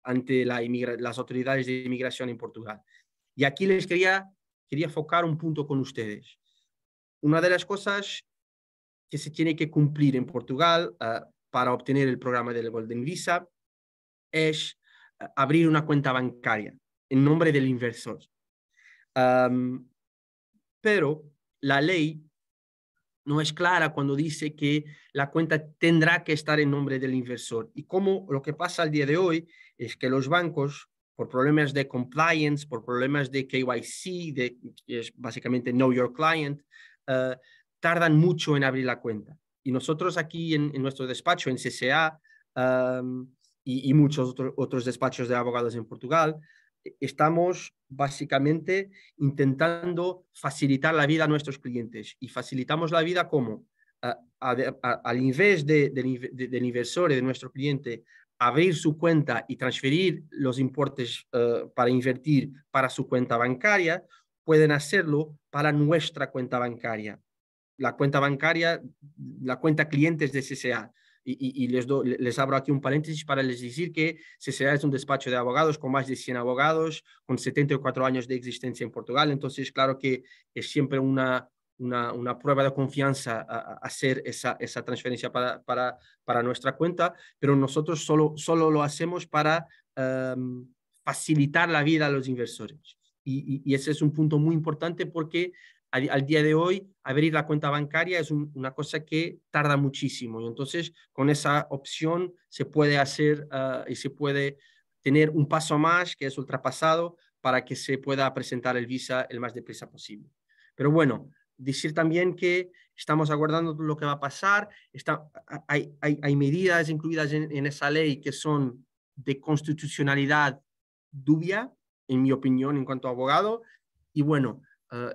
ante las autoridades de inmigración en Portugal. Y aquí les quería enfocar un punto con ustedes. Una de las cosas que se tiene que cumplir en Portugal para obtener el programa del Golden Visa es abrir una cuenta bancaria en nombre del inversor. Pero la ley no es clara cuando dice que la cuenta tendrá que estar en nombre del inversor. Y como lo que pasa al día de hoy es que los bancos, por problemas de compliance, por problemas de KYC, que es básicamente Know Your Client, tardan mucho en abrir la cuenta. Y nosotros aquí en nuestro despacho, en CCA, y muchos otros despachos de abogados en Portugal, estamos básicamente intentando facilitar la vida a nuestros clientes. ¿Y facilitamos la vida cómo? Al invés del inversor y de nuestro cliente abrir su cuenta y transferir los importes para invertir para su cuenta bancaria, pueden hacerlo para nuestra cuenta bancaria. La cuenta bancaria, la cuenta clientes de CCA. Y les abro aquí un paréntesis para les decir que CCA es un despacho de abogados con más de 100 abogados, con 74 años de existencia en Portugal. Entonces, claro que es siempre una prueba de confianza hacer esa transferencia para nuestra cuenta, pero nosotros solo lo hacemos para facilitar la vida a los inversores. Y ese es un punto muy importante porque al día de hoy, abrir la cuenta bancaria es una cosa que tarda muchísimo. Y entonces, con esa opción se puede hacer y se puede tener un paso más, que es ultrapasado, para que se pueda presentar el visa el más deprisa posible. Pero bueno, decir también que estamos aguardando lo que va a pasar. Hay medidas incluidas en esa ley que son de constitucionalidad dubia, en mi opinión, en cuanto a abogado. Y bueno,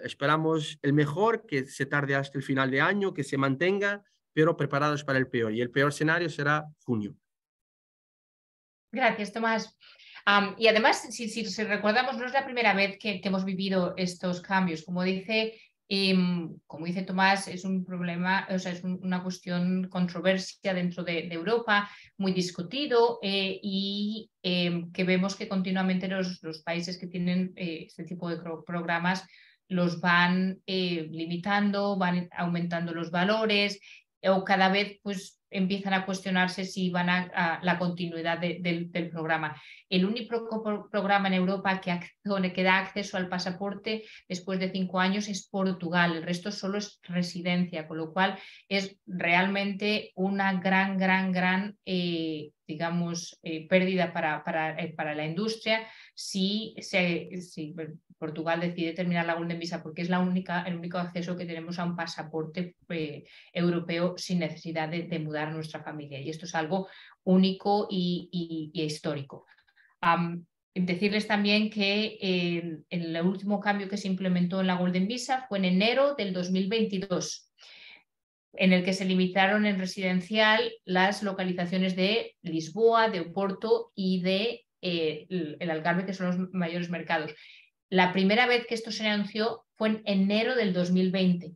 esperamos el mejor, que se tarde hasta el final de año, que se mantenga, pero preparados para el peor. Y el peor escenario será junio. Gracias, Tomás. Y además, si recordamos, no es la primera vez que hemos vivido estos cambios. Como dice Tomás, es un problema, o sea, es una cuestión controversia dentro de Europa, muy discutido, y que vemos que continuamente los países que tienen este tipo de programas los van limitando, van aumentando los valores, o cada vez pues empiezan a cuestionarse si van a la continuidad del programa. El único programa en Europa que da acceso al pasaporte después de 5 años es Portugal, el resto solo es residencia, con lo cual es realmente una gran pérdida para la industria si Portugal decide terminar la Golden Visa, porque es el único acceso que tenemos a un pasaporte europeo sin necesidad de mudar a nuestra familia. Y esto es algo único y histórico. Decirles también que el último cambio que se implementó en la Golden Visa fue en enero del 2022, en el que se limitaron en residencial las localizaciones de Lisboa, de Oporto y de el Algarve, que son los mayores mercados. La primera vez que esto se anunció fue en enero del 2020.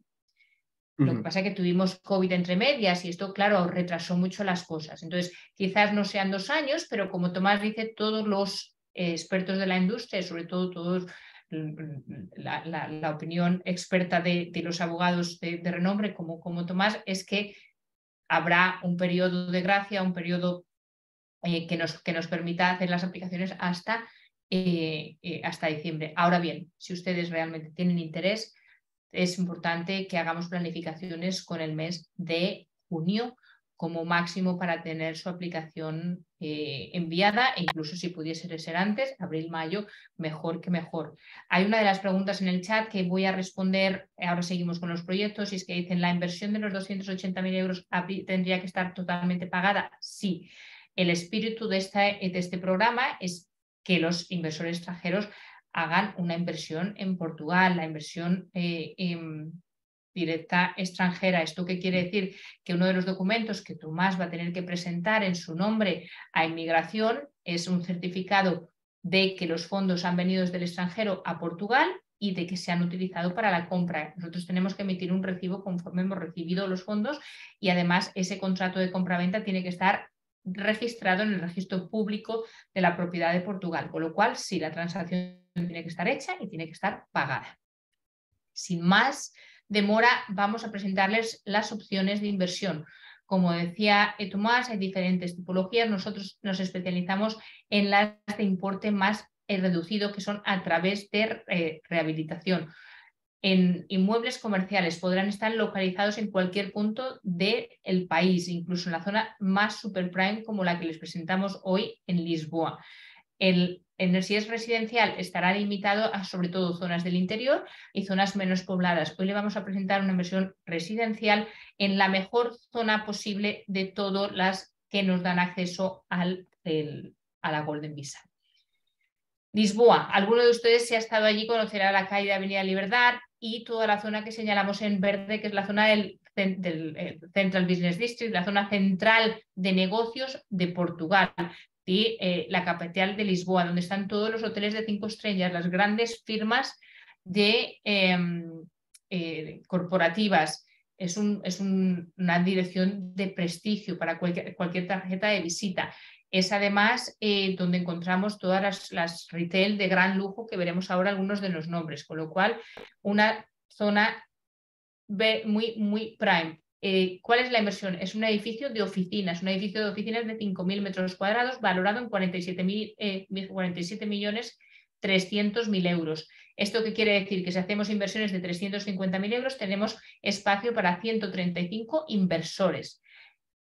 Lo que pasa es que tuvimos COVID entre medias y esto, claro, retrasó mucho las cosas. Entonces, quizás no sean 2 años, pero como Tomás dice, todos los expertos de la industria, sobre todo todos la opinión experta de los abogados de renombre como Tomás, es que habrá un periodo de gracia, un periodo que nos permita hacer las aplicaciones hasta diciembre. Ahora bien, si ustedes realmente tienen interés, es importante que hagamos planificaciones con el mes de junio como máximo para tener su aplicación enviada, e incluso si pudiese ser antes, abril, mayo, mejor que mejor. Hay una de las preguntas en el chat que voy a responder, ahora seguimos con los proyectos, y es que dicen, ¿la inversión de los 280.000 euros tendría que estar totalmente pagada? Sí. El espíritu de este programa es que los inversores extranjeros hagan una inversión en Portugal, la inversión directa extranjera. ¿Esto qué quiere decir? Que uno de los documentos que Tomás va a tener que presentar en su nombre a inmigración es un certificado de que los fondos han venido desde el extranjero a Portugal y de que se han utilizado para la compra. Nosotros tenemos que emitir un recibo conforme hemos recibido los fondos, y además ese contrato de compra-venta tiene que estar registrado en el registro público de la propiedad de Portugal, con lo cual sí, la transacción tiene que estar hecha y tiene que estar pagada. Sin más demora, vamos a presentarles las opciones de inversión. Como decía Tomás, hay diferentes tipologías. Nosotros nos especializamos en las de importe más reducido, que son a través de rehabilitación. en inmuebles comerciales podrán estar localizados en cualquier punto del país, incluso en la zona más super prime como la que les presentamos hoy en Lisboa. Si es residencial estará limitado a sobre todo zonas del interior y zonas menos pobladas. Hoy le vamos a presentar una inversión residencial en la mejor zona posible de todas las que nos dan acceso a la Golden Visa. Lisboa, alguno de ustedes si ha estado allí conocerá la calle de Avenida Libertad y toda la zona que señalamos en verde, que es la zona del Central Business District, la zona central de negocios de Portugal y la capital de Lisboa, donde están todos los hoteles de 5 estrellas, las grandes firmas de corporativas. Es una dirección de prestigio para cualquier tarjeta de visita. Es además donde encontramos todas las retail de gran lujo que veremos ahora algunos de los nombres, con lo cual una zona muy prime. ¿Cuál es la inversión? Es un edificio de oficinas, de 5.000 metros cuadrados valorado en 47.300.000 euros. ¿Esto qué quiere decir? Que si hacemos inversiones de 350.000 euros tenemos espacio para 135 inversores.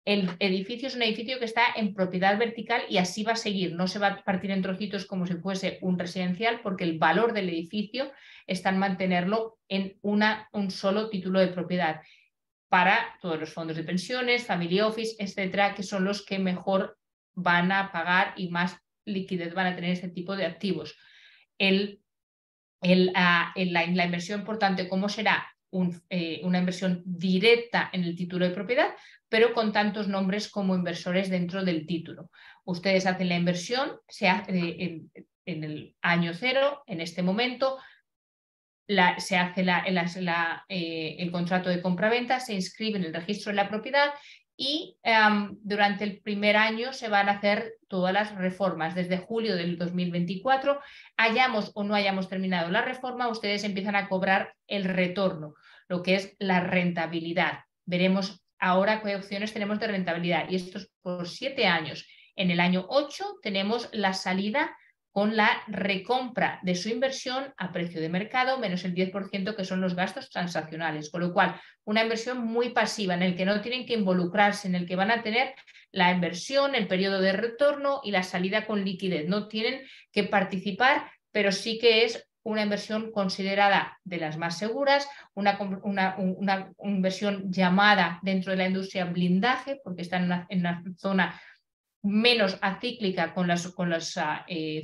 El edificio es un edificio que está en propiedad vertical y así va a seguir. No se va a partir en trocitos como si fuese un residencial porque el valor del edificio está en mantenerlo en un solo título de propiedad para todos los fondos de pensiones, family office, etcétera, que son los que mejor van a pagar y más liquidez van a tener este tipo de activos. La inversión, por tanto, ¿cómo será? Una inversión directa en el título de propiedad, pero con tantos nombres como inversores dentro del título. Ustedes hacen la inversión, se hace en el año cero, en este momento, se hace el contrato de compraventa, se inscribe en el registro de la propiedad y durante el primer año se van a hacer todas las reformas. Desde julio del 2024, hayamos o no hayamos terminado la reforma, ustedes empiezan a cobrar el retorno, lo que es la rentabilidad. Veremos ahora qué opciones tenemos de rentabilidad y esto es por 7 años. En el año 8 tenemos la salida con la recompra de su inversión a precio de mercado menos el 10% que son los gastos transaccionales, con lo cual una inversión muy pasiva en el que no tienen que involucrarse, en el que van a tener la inversión, el periodo de retorno y la salida con liquidez. No tienen que participar, pero sí que es una inversión considerada de las más seguras, una inversión llamada dentro de la industria blindaje, porque está en una zona menos acíclica con los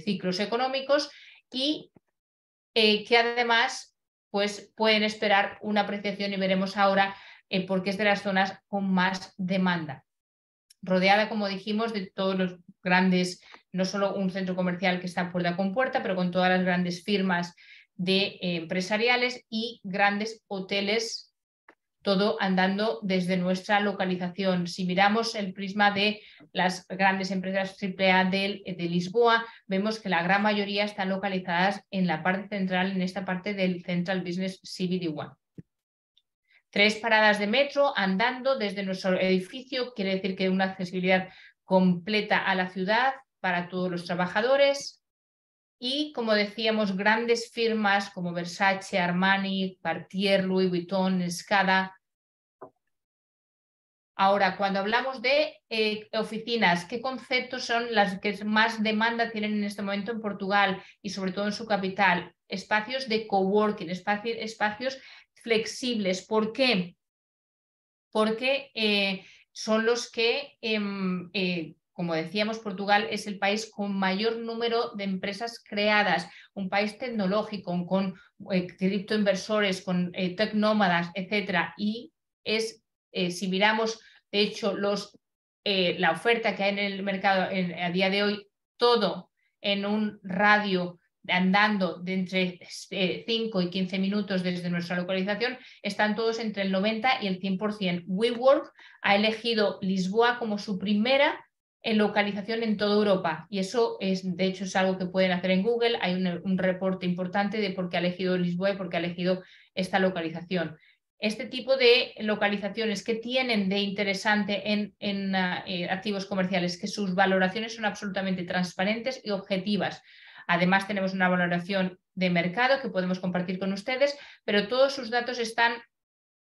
ciclos económicos y que además pues, pueden esperar una apreciación y veremos ahora porque es de las zonas con más demanda. Rodeada, como dijimos, de todos los grandes, no solo un centro comercial que está puerta con puerta, pero con todas las grandes firmas empresariales y grandes hoteles, todo andando desde nuestra localización. Si miramos el prisma de las grandes empresas AAA de Lisboa, vemos que la gran mayoría están localizadas en la parte central, en esta parte del Central Business CBD1. 3 paradas de metro andando desde nuestro edificio, quiere decir que una accesibilidad completa a la ciudad para todos los trabajadores. Y, como decíamos, grandes firmas como Versace, Armani, Cartier, Louis Vuitton, Skada. Ahora, cuando hablamos de oficinas, ¿qué conceptos son las que más demanda tienen en este momento en Portugal y sobre todo en su capital? Espacios de coworking, espacios flexibles. ¿Por qué? Porque son los que, como decíamos, Portugal es el país con mayor número de empresas creadas, un país tecnológico, con criptoinversores, con tecnómadas, etcétera. Y es, si miramos, de hecho, la oferta que hay en el mercado a día de hoy, todo en un radio andando de entre 5 y 15 minutos desde nuestra localización, están todos entre el 90 y el 100%. WeWork ha elegido Lisboa como su primera localización en toda Europa y eso de hecho es algo que pueden hacer en Google. Hay un reporte importante de por qué ha elegido Lisboa y por qué ha elegido esta localización. Este tipo de localizaciones que tienen de interesante en activos comerciales, que sus valoraciones son absolutamente transparentes y objetivas. Además, tenemos una valoración de mercado que podemos compartir con ustedes, pero todos sus datos están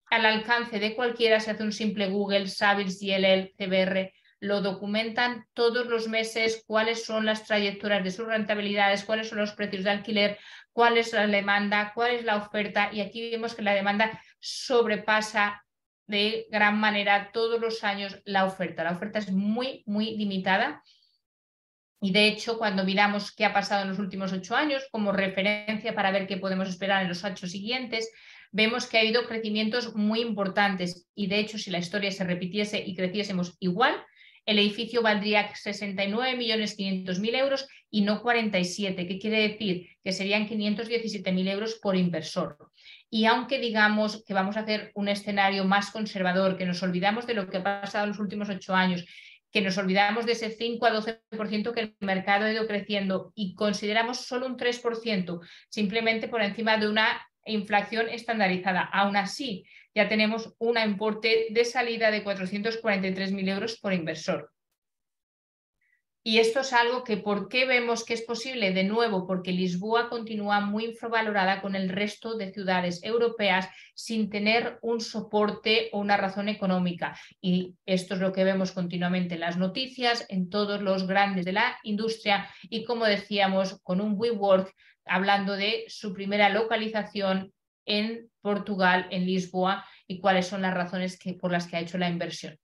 al alcance de cualquiera. Se hace un simple Google, Savills, DLL, CBR, lo documentan todos los meses, cuáles son las trayectorias de sus rentabilidades, cuáles son los precios de alquiler, cuál es la demanda, cuál es la oferta, y aquí vemos que la demanda sobrepasa de gran manera todos los años la oferta. La oferta es muy, muy limitada. Y de hecho, cuando miramos qué ha pasado en los últimos 8 años, como referencia para ver qué podemos esperar en los 8 siguientes, vemos que ha habido crecimientos muy importantes. Y de hecho, si la historia se repitiese y creciésemos igual, el edificio valdría 69.500.000 euros y no 47. ¿Qué quiere decir? Que serían 517.000 euros por inversor. Y aunque digamos que vamos a hacer un escenario más conservador, que nos olvidamos de lo que ha pasado en los últimos 8 años, que nos olvidamos de ese 5 a 12% que el mercado ha ido creciendo y consideramos solo un 3%, simplemente por encima de una inflación estandarizada. Aún así, ya tenemos un importe de salida de 443.000 euros por inversor. Y esto es algo que, ¿por qué vemos que es posible? De nuevo, porque Lisboa continúa muy infravalorada con el resto de ciudades europeas sin tener un soporte o una razón económica. Y esto es lo que vemos continuamente en las noticias, en todos los grandes de la industria y, como decíamos, con un WeWork hablando de su primera localización en Portugal, en Lisboa, y cuáles son las razones por las que ha hecho la inversión.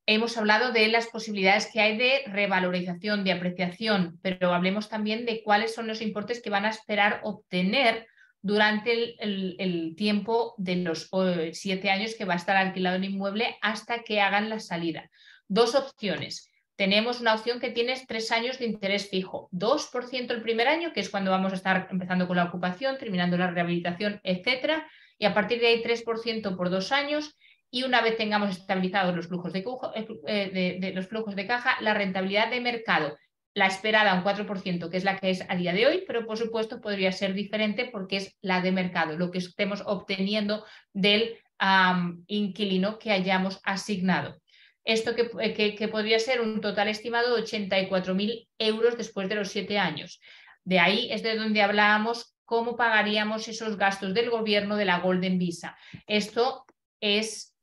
Hemos hablado de las posibilidades que hay de revalorización, de apreciación, pero hablemos también de cuáles son los importes que van a esperar obtener durante el tiempo de los 7 años que va a estar alquilado el inmueble hasta que hagan la salida. 2 opciones. Tenemos una opción que tiene 3 años de interés fijo, 2% el primer año, que es cuando vamos a estar empezando con la ocupación, terminando la rehabilitación, etcétera, y a partir de ahí 3% por 2 años. Y una vez tengamos estabilizados los flujos los flujos de caja, la rentabilidad de mercado, la esperada un 4%, que es la que es a día de hoy, pero por supuesto podría ser diferente porque es la de mercado, lo que estemos obteniendo del inquilino que hayamos asignado. Esto que podría ser un total estimado de 84.000 euros después de los 7 años. De ahí es de donde hablábamos cómo pagaríamos esos gastos del gobierno de la Golden Visa. Esto es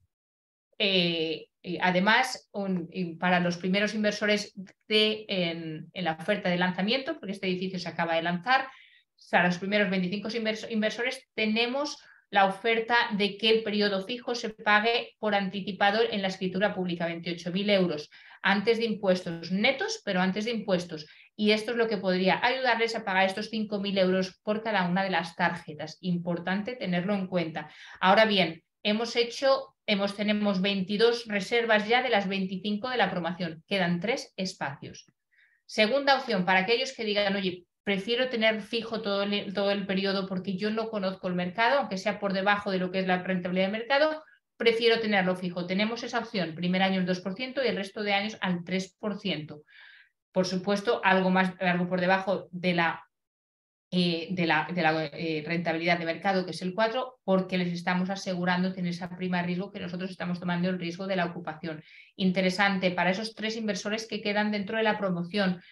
además, para los primeros inversores en la oferta de lanzamiento, porque este edificio se acaba de lanzar, para los primeros 25 inversores tenemos la oferta de que el periodo fijo se pague por anticipado en la escritura pública, 28.000 euros, antes de impuestos netos, pero antes de impuestos. Y esto es lo que podría ayudarles a pagar estos 5.000 euros por cada una de las tarjetas. Importante tenerlo en cuenta. Ahora bien, tenemos 22 reservas ya de las 25 de la promoción. Quedan 3 espacios. Segunda opción, para aquellos que digan, oye, prefiero tener fijo todo el periodo porque yo no conozco el mercado, aunque sea por debajo de lo que es la rentabilidad de mercado, prefiero tenerlo fijo. Tenemos esa opción, primer año el 2% y el resto de años al 3%. Por supuesto, algo por debajo de la rentabilidad de mercado, que es el 4%, porque les estamos asegurando tener esa prima de riesgo que nosotros estamos tomando el riesgo de la ocupación. Interesante, para esos 3 inversores que quedan dentro de la promoción,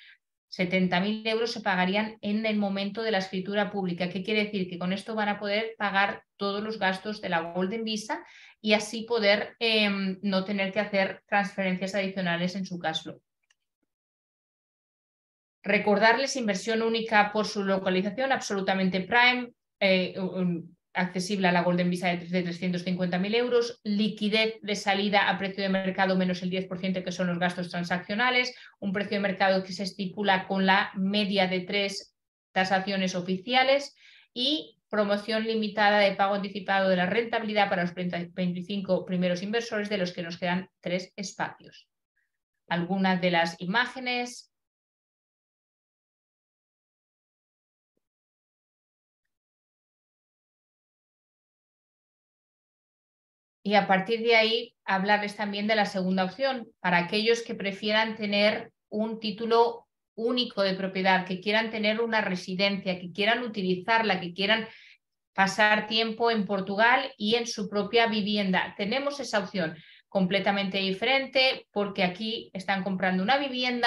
70.000 euros se pagarían en el momento de la escritura pública. ¿Qué quiere decir? Que con esto van a poder pagar todos los gastos de la Golden Visa y así poder no tener que hacer transferencias adicionales en su cash flow. Recordarles inversión única por su localización, absolutamente prime, accesible a la Golden Visa de 350.000 euros, liquidez de salida a precio de mercado menos el 10% que son los gastos transaccionales, un precio de mercado que se estipula con la media de 3 tasaciones oficiales y promoción limitada de pago anticipado de la rentabilidad para los 25 primeros inversores, de los que nos quedan 3 espacios. Algunas de las imágenes. Y a partir de ahí, hablarles también de la segunda opción, para aquellos que prefieran tener un título único de propiedad, que quieran tener una residencia, que quieran utilizarla, que quieran pasar tiempo en Portugal y en su propia vivienda. Tenemos esa opción completamente diferente porque aquí están comprando una vivienda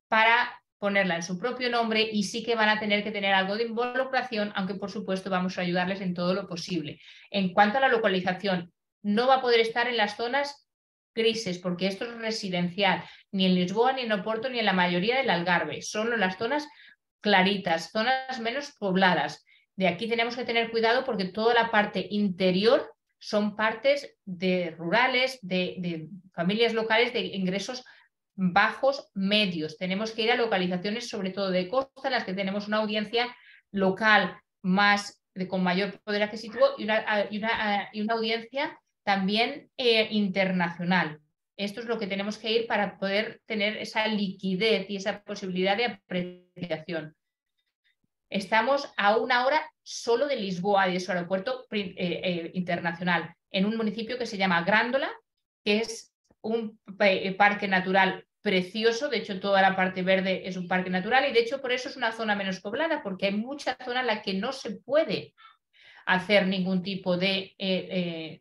para ponerla en su propio nombre y sí que van a tener que tener algo de involucración, aunque por supuesto vamos a ayudarles en todo lo posible. En cuanto a la localización, no va a poder estar en las zonas grises, porque esto es residencial, ni en Lisboa, ni en Oporto, ni en la mayoría del Algarve, solo en las zonas claritas, zonas menos pobladas. De aquí tenemos que tener cuidado porque toda la parte interior son partes rurales, de familias locales de ingresos bajos, medios. Tenemos que ir a localizaciones sobre todo de costa en las que tenemos una audiencia local con mayor poder adquisitivo y una audiencia también internacional. Esto es lo que tenemos que ir para poder tener esa liquidez y esa posibilidad de apreciación. Estamos a 1 hora solo de Lisboa, de su aeropuerto internacional, en un municipio que se llama Grândola, que es un parque natural precioso. De hecho, toda la parte verde es un parque natural y de hecho por eso es una zona menos poblada, porque hay mucha zona en la que no se puede hacer ningún tipo de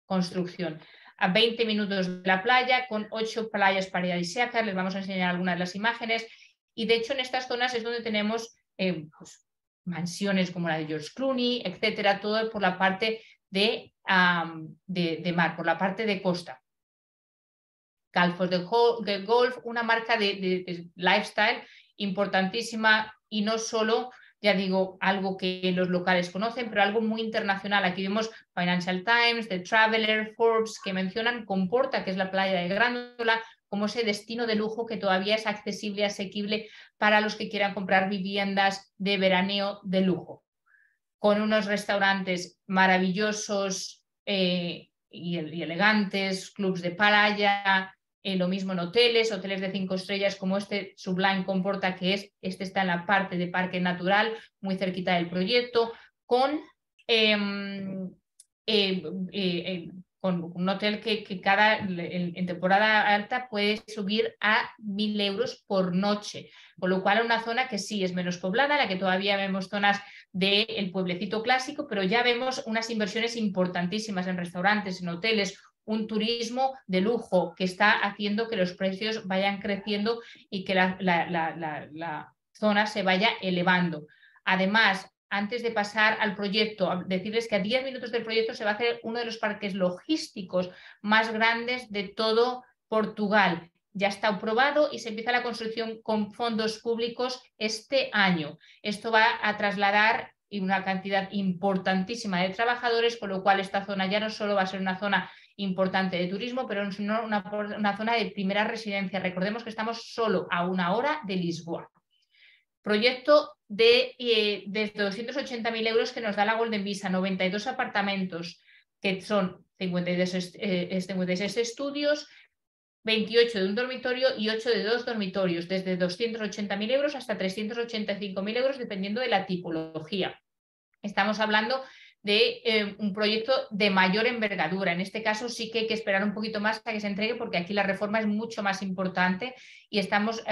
construcción. A 20 minutos de la playa, con 8 playas paradisíacas, les vamos a enseñar algunas de las imágenes, y de hecho en estas zonas es donde tenemos pues, mansiones como la de George Clooney, etcétera, todo por la parte de mar, por la parte de costa. Calfos de Golf, una marca de lifestyle importantísima y no solo, ya digo, algo que los locales conocen, pero algo muy internacional. Aquí vemos Financial Times, The Traveler, Forbes, que mencionan Comporta, que es la playa de Grândola, como ese destino de lujo que todavía es accesible y asequible para los que quieran comprar viviendas de veraneo de lujo, con unos restaurantes maravillosos y elegantes, clubs de playa, lo mismo en hoteles de 5 estrellas como este Sublime Comporta, que este está en la parte de parque natural, muy cerquita del proyecto, con un hotel que en temporada alta puede subir a 1.000 euros por noche, con lo cual una zona que sí es menos poblada, en la que todavía vemos zonas del pueblecito clásico, pero ya vemos unas inversiones importantísimas en restaurantes, en hoteles, un turismo de lujo que está haciendo que los precios vayan creciendo y que la zona se vaya elevando. Además, antes de pasar al proyecto, decirles que a 10 minutos del proyecto se va a hacer uno de los parques logísticos más grandes de todo Portugal. Ya está aprobado y se empieza la construcción con fondos públicos este año. Esto va a trasladar una cantidad importantísima de trabajadores, con lo cual esta zona ya no solo va a ser una zona importante de turismo, pero sino una zona de primera residencia. Recordemos que estamos solo a 1 hora de Lisboa. Proyecto de 280.000 euros que nos da la Golden Visa, 92 apartamentos, que son 56 estudios, 28 de un dormitorio y 8 de 2 dormitorios, desde 280.000 euros hasta 385.000 euros, dependiendo de la tipología. Estamos hablando de un proyecto de mayor envergadura. En este caso sí que hay que esperar un poquito más a que se entregue, porque aquí la reforma es mucho más importante y estamos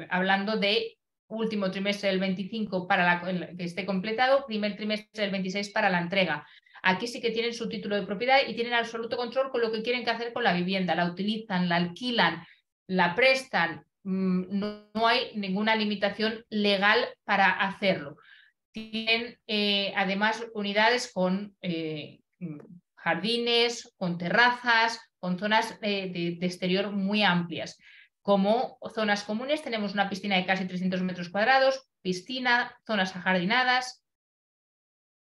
hablando de último trimestre del 25 para que esté completado, primer trimestre del 26 para la entrega. Aquí sí que tienen su título de propiedad y tienen absoluto control con lo que quieren hacer con la vivienda. La utilizan, la alquilan, la prestan. No hay ninguna limitación legal para hacerlo. Tienen además unidades con jardines, con terrazas, con zonas de exterior muy amplias. Como zonas comunes tenemos una piscina de casi 300 metros cuadrados, piscina, zonas ajardinadas.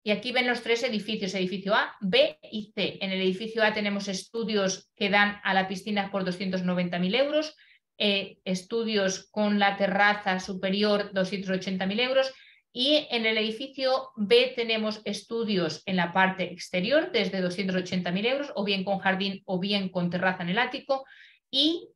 Y aquí ven los 3 edificios, edificio A, B y C. En el edificio A tenemos estudios que dan a la piscina por 290.000 euros, estudios con la terraza superior 280.000 euros. Y en el edificio B tenemos estudios en la parte exterior desde 280.000 euros, o bien con jardín o bien con terraza en el ático, y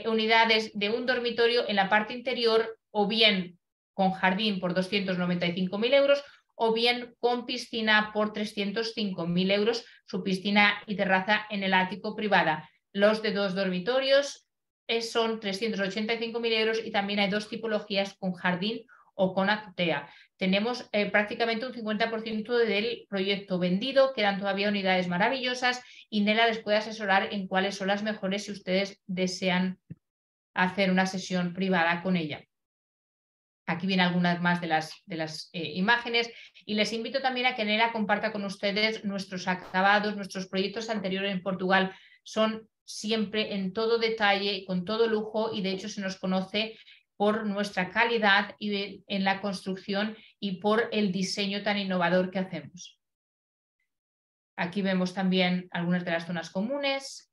unidades de un dormitorio en la parte interior, o bien con jardín por 295.000 euros, o bien con piscina por 305.000 euros, su piscina y terraza en el ático privada. Los de 2 dormitorios son 385.000 euros y también hay 2 tipologías con jardín o con azotea. Tenemos prácticamente un 50% del proyecto vendido, quedan todavía unidades maravillosas y Nela les puede asesorar en cuáles son las mejores si ustedes desean hacer una sesión privada con ella. Aquí vienen algunas más de las imágenes y les invito también a que Nela comparta con ustedes nuestros acabados, nuestros proyectos anteriores en Portugal son siempre en todo detalle, con todo lujo y de hecho se nos conoce por nuestra calidad en la construcción y por el diseño tan innovador que hacemos. Aquí vemos también algunas de las zonas comunes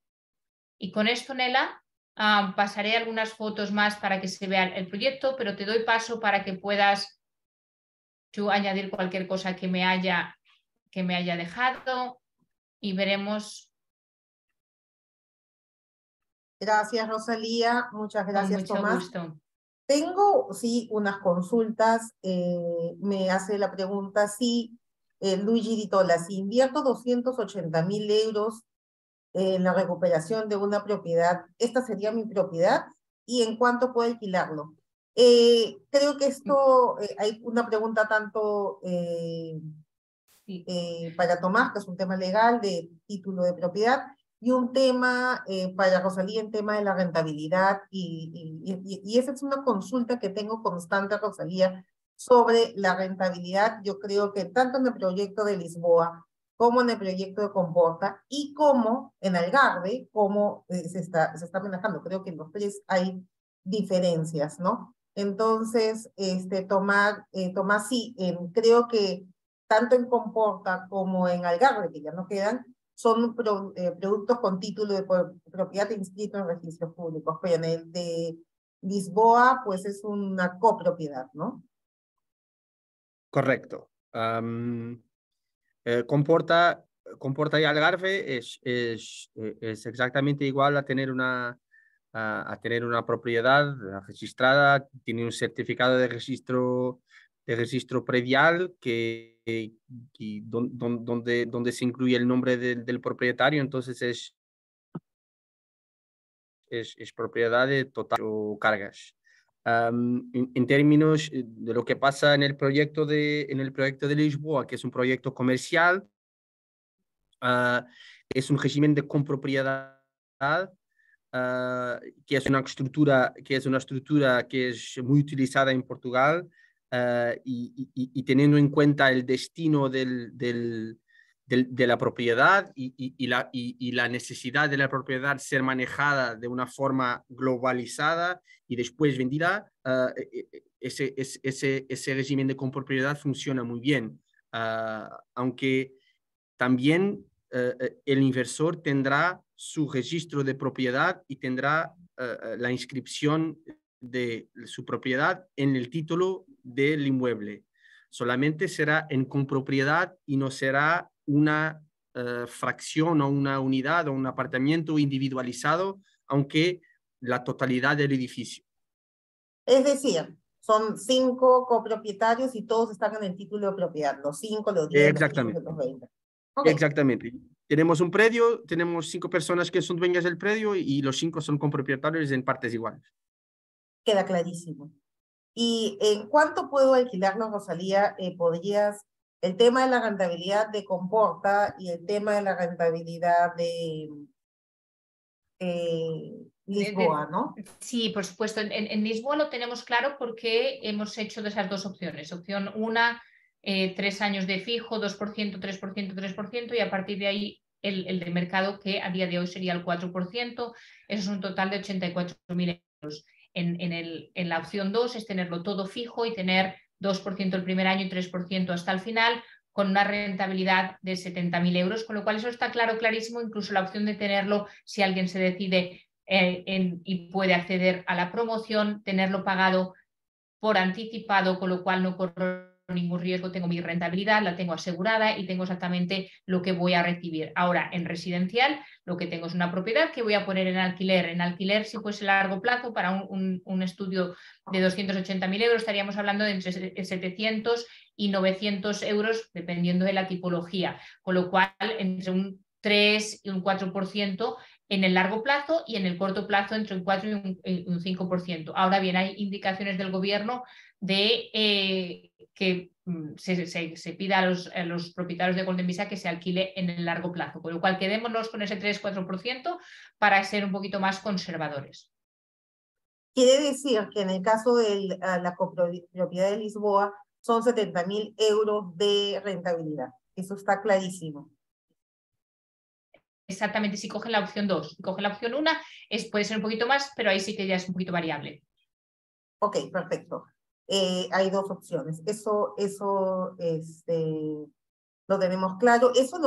y con esto, Nela, pasaré algunas fotos más para que se vea el proyecto, pero te doy paso para que puedas tú añadir cualquier cosa que me haya dejado y veremos. Gracias, Rosalía. Muchas gracias, Con mucho Tomás. gusto. Tengo, sí, unas consultas. Me hace la pregunta si, Luigi Ditola, si invierto 280.000 euros en la recuperación de una propiedad, ¿esta sería mi propiedad? ¿Y en cuánto puedo alquilarlo? Creo que esto, hay una pregunta tanto para Tomás, que es un tema legal de título de propiedad, y un tema para Rosalía en tema de la rentabilidad, y esa es una consulta que tengo constante, Rosalía, sobre la rentabilidad. Yo creo que tanto en el proyecto de Lisboa como en el proyecto de Comporta y como en Algarve, como se está manejando. Creo que en los tres hay diferencias, ¿no? Entonces, Tomás, sí, creo que tanto en Comporta como en Algarve, que ya no quedan, son productos con título de propiedad inscrito en registros públicos, pero en el de Lisboa, pues es una copropiedad, ¿no? Correcto. Comporta y Algarve es exactamente igual a tener una propiedad registrada, tiene un certificado de registro predial donde se incluye el nombre del propietario, entonces es propiedad de total o cargas. En términos de lo que pasa en el proyecto de Lisboa, que es un proyecto comercial, es un régimen de compropiedad, que es una estructura que es muy utilizada en Portugal, y teniendo en cuenta el destino de la propiedad y la necesidad de la propiedad ser manejada de una forma globalizada y después vendida, ese régimen de compropiedad funciona muy bien, aunque también el inversor tendrá su registro de propiedad y tendrá la inscripción de su propiedad en el título del inmueble. Solamente será en compropiedad y no será una fracción o una unidad o un apartamento individualizado, aunque la totalidad del edificio. Es decir, son 5 copropietarios y todos están en el título de propiedad, los 5, los 10, los 15, los 20. Okay. Exactamente. Tenemos un predio, tenemos 5 personas que son dueñas del predio y los 5 son compropietarios en partes iguales. Queda clarísimo. ¿Y en cuánto puedo alquilarlo, Rosalía? El tema de la rentabilidad de Comporta y el tema de la rentabilidad de Lisboa, ¿no? Sí, por supuesto. En Lisboa lo tenemos claro porque hemos hecho de esas dos opciones. Opción 1, 3 años de fijo, 2%, 3%, 3%, y a partir de ahí el de mercado, que a día de hoy sería el 4%. Eso es un total de 84.000 euros. En la opción 2 es tenerlo todo fijo y tener 2% el primer año y 3% hasta el final, con una rentabilidad de 70.000 euros, con lo cual eso está clarísimo. Incluso la opción de tenerlo, si alguien se decide y puede acceder a la promoción, tenerlo pagado por anticipado, con lo cual no corro ningún riesgo, tengo mi rentabilidad, la tengo asegurada y tengo exactamente lo que voy a recibir. Ahora, en residencial, lo que tengo es una propiedad que voy a poner en alquiler. En alquiler, si fuese a largo plazo, para un estudio de 280.000 euros, estaríamos hablando de entre 700 y 900 euros, dependiendo de la tipología, con lo cual entre un 3 y un 4% en el largo plazo, y en el corto plazo entre un 4 y un 5%. Ahora bien, hay indicaciones del gobierno de que se pida a los propietarios de Golden Visa que se alquile en el largo plazo, con lo cual quedémonos con ese 3-4% para ser un poquito más conservadores. Quiere decir que en el caso de la copropiedad de Lisboa son 70.000 euros de rentabilidad. Eso está clarísimo. Exactamente, si cogen la opción 2. Si cogen la opción 1, puede ser un poquito más, pero ahí sí que ya es un poquito variable. Ok, perfecto. Hay dos opciones. Eso lo tenemos claro. Eso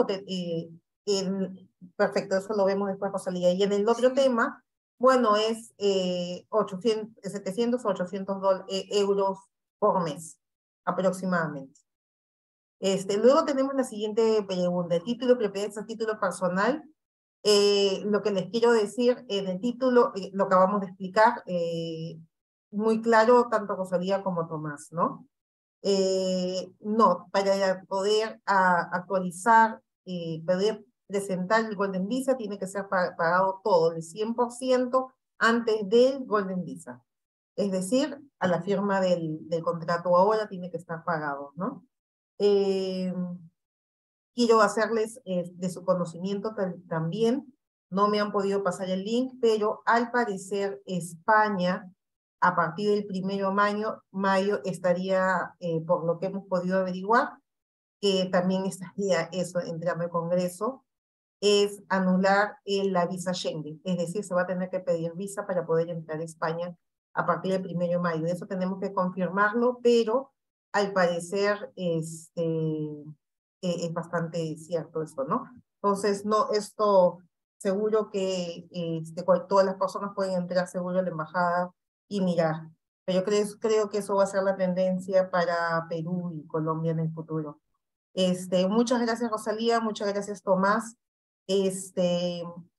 perfecto, eso lo vemos después, Rosalía. Y en el otro tema, bueno, es 700 o 800 euros por mes, aproximadamente. Luego tenemos la siguiente pregunta. El título de propiedad es a título personal. Lo que les quiero decir en el título, lo acabamos de explicar, muy claro tanto Rosalía como Tomás, ¿no? No, para poder actualizar, poder presentar el Golden Visa, tiene que ser pagado todo, el 100% antes del Golden Visa. Es decir, a la firma del contrato ahora tiene que estar pagado, ¿no? Quiero hacerles de su conocimiento también, no me han podido pasar el link, pero al parecer España, a partir del 1 de mayo estaría, por lo que hemos podido averiguar, que también estaría eso entrando al Congreso, es anular la visa Schengen. Es decir, se va a tener que pedir visa para poder entrar a España a partir del 1 de mayo. Eso tenemos que confirmarlo, pero al parecer es bastante cierto eso, ¿no? Entonces, no, esto seguro que todas las personas pueden entrar seguro a la embajada y mirar. Pero creo que eso va a ser la tendencia para Perú y Colombia en el futuro. Muchas gracias, Rosalía, muchas gracias, Tomás.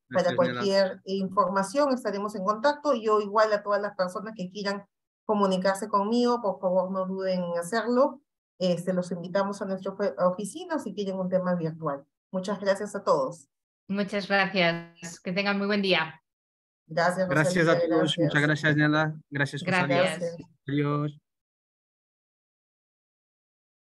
Para cualquier información estaremos en contacto. Yo igual a todas las personas que quieran comunicarse conmigo, por favor no duden en hacerlo. Los invitamos a nuestra oficina si quieren un tema virtual. Muchas gracias a todos. Muchas gracias. Que tengan muy buen día. Gracias, Rosalía. Gracias a todos. Muchas gracias, Nela. Gracias, Rosalía. Gracias. Adiós.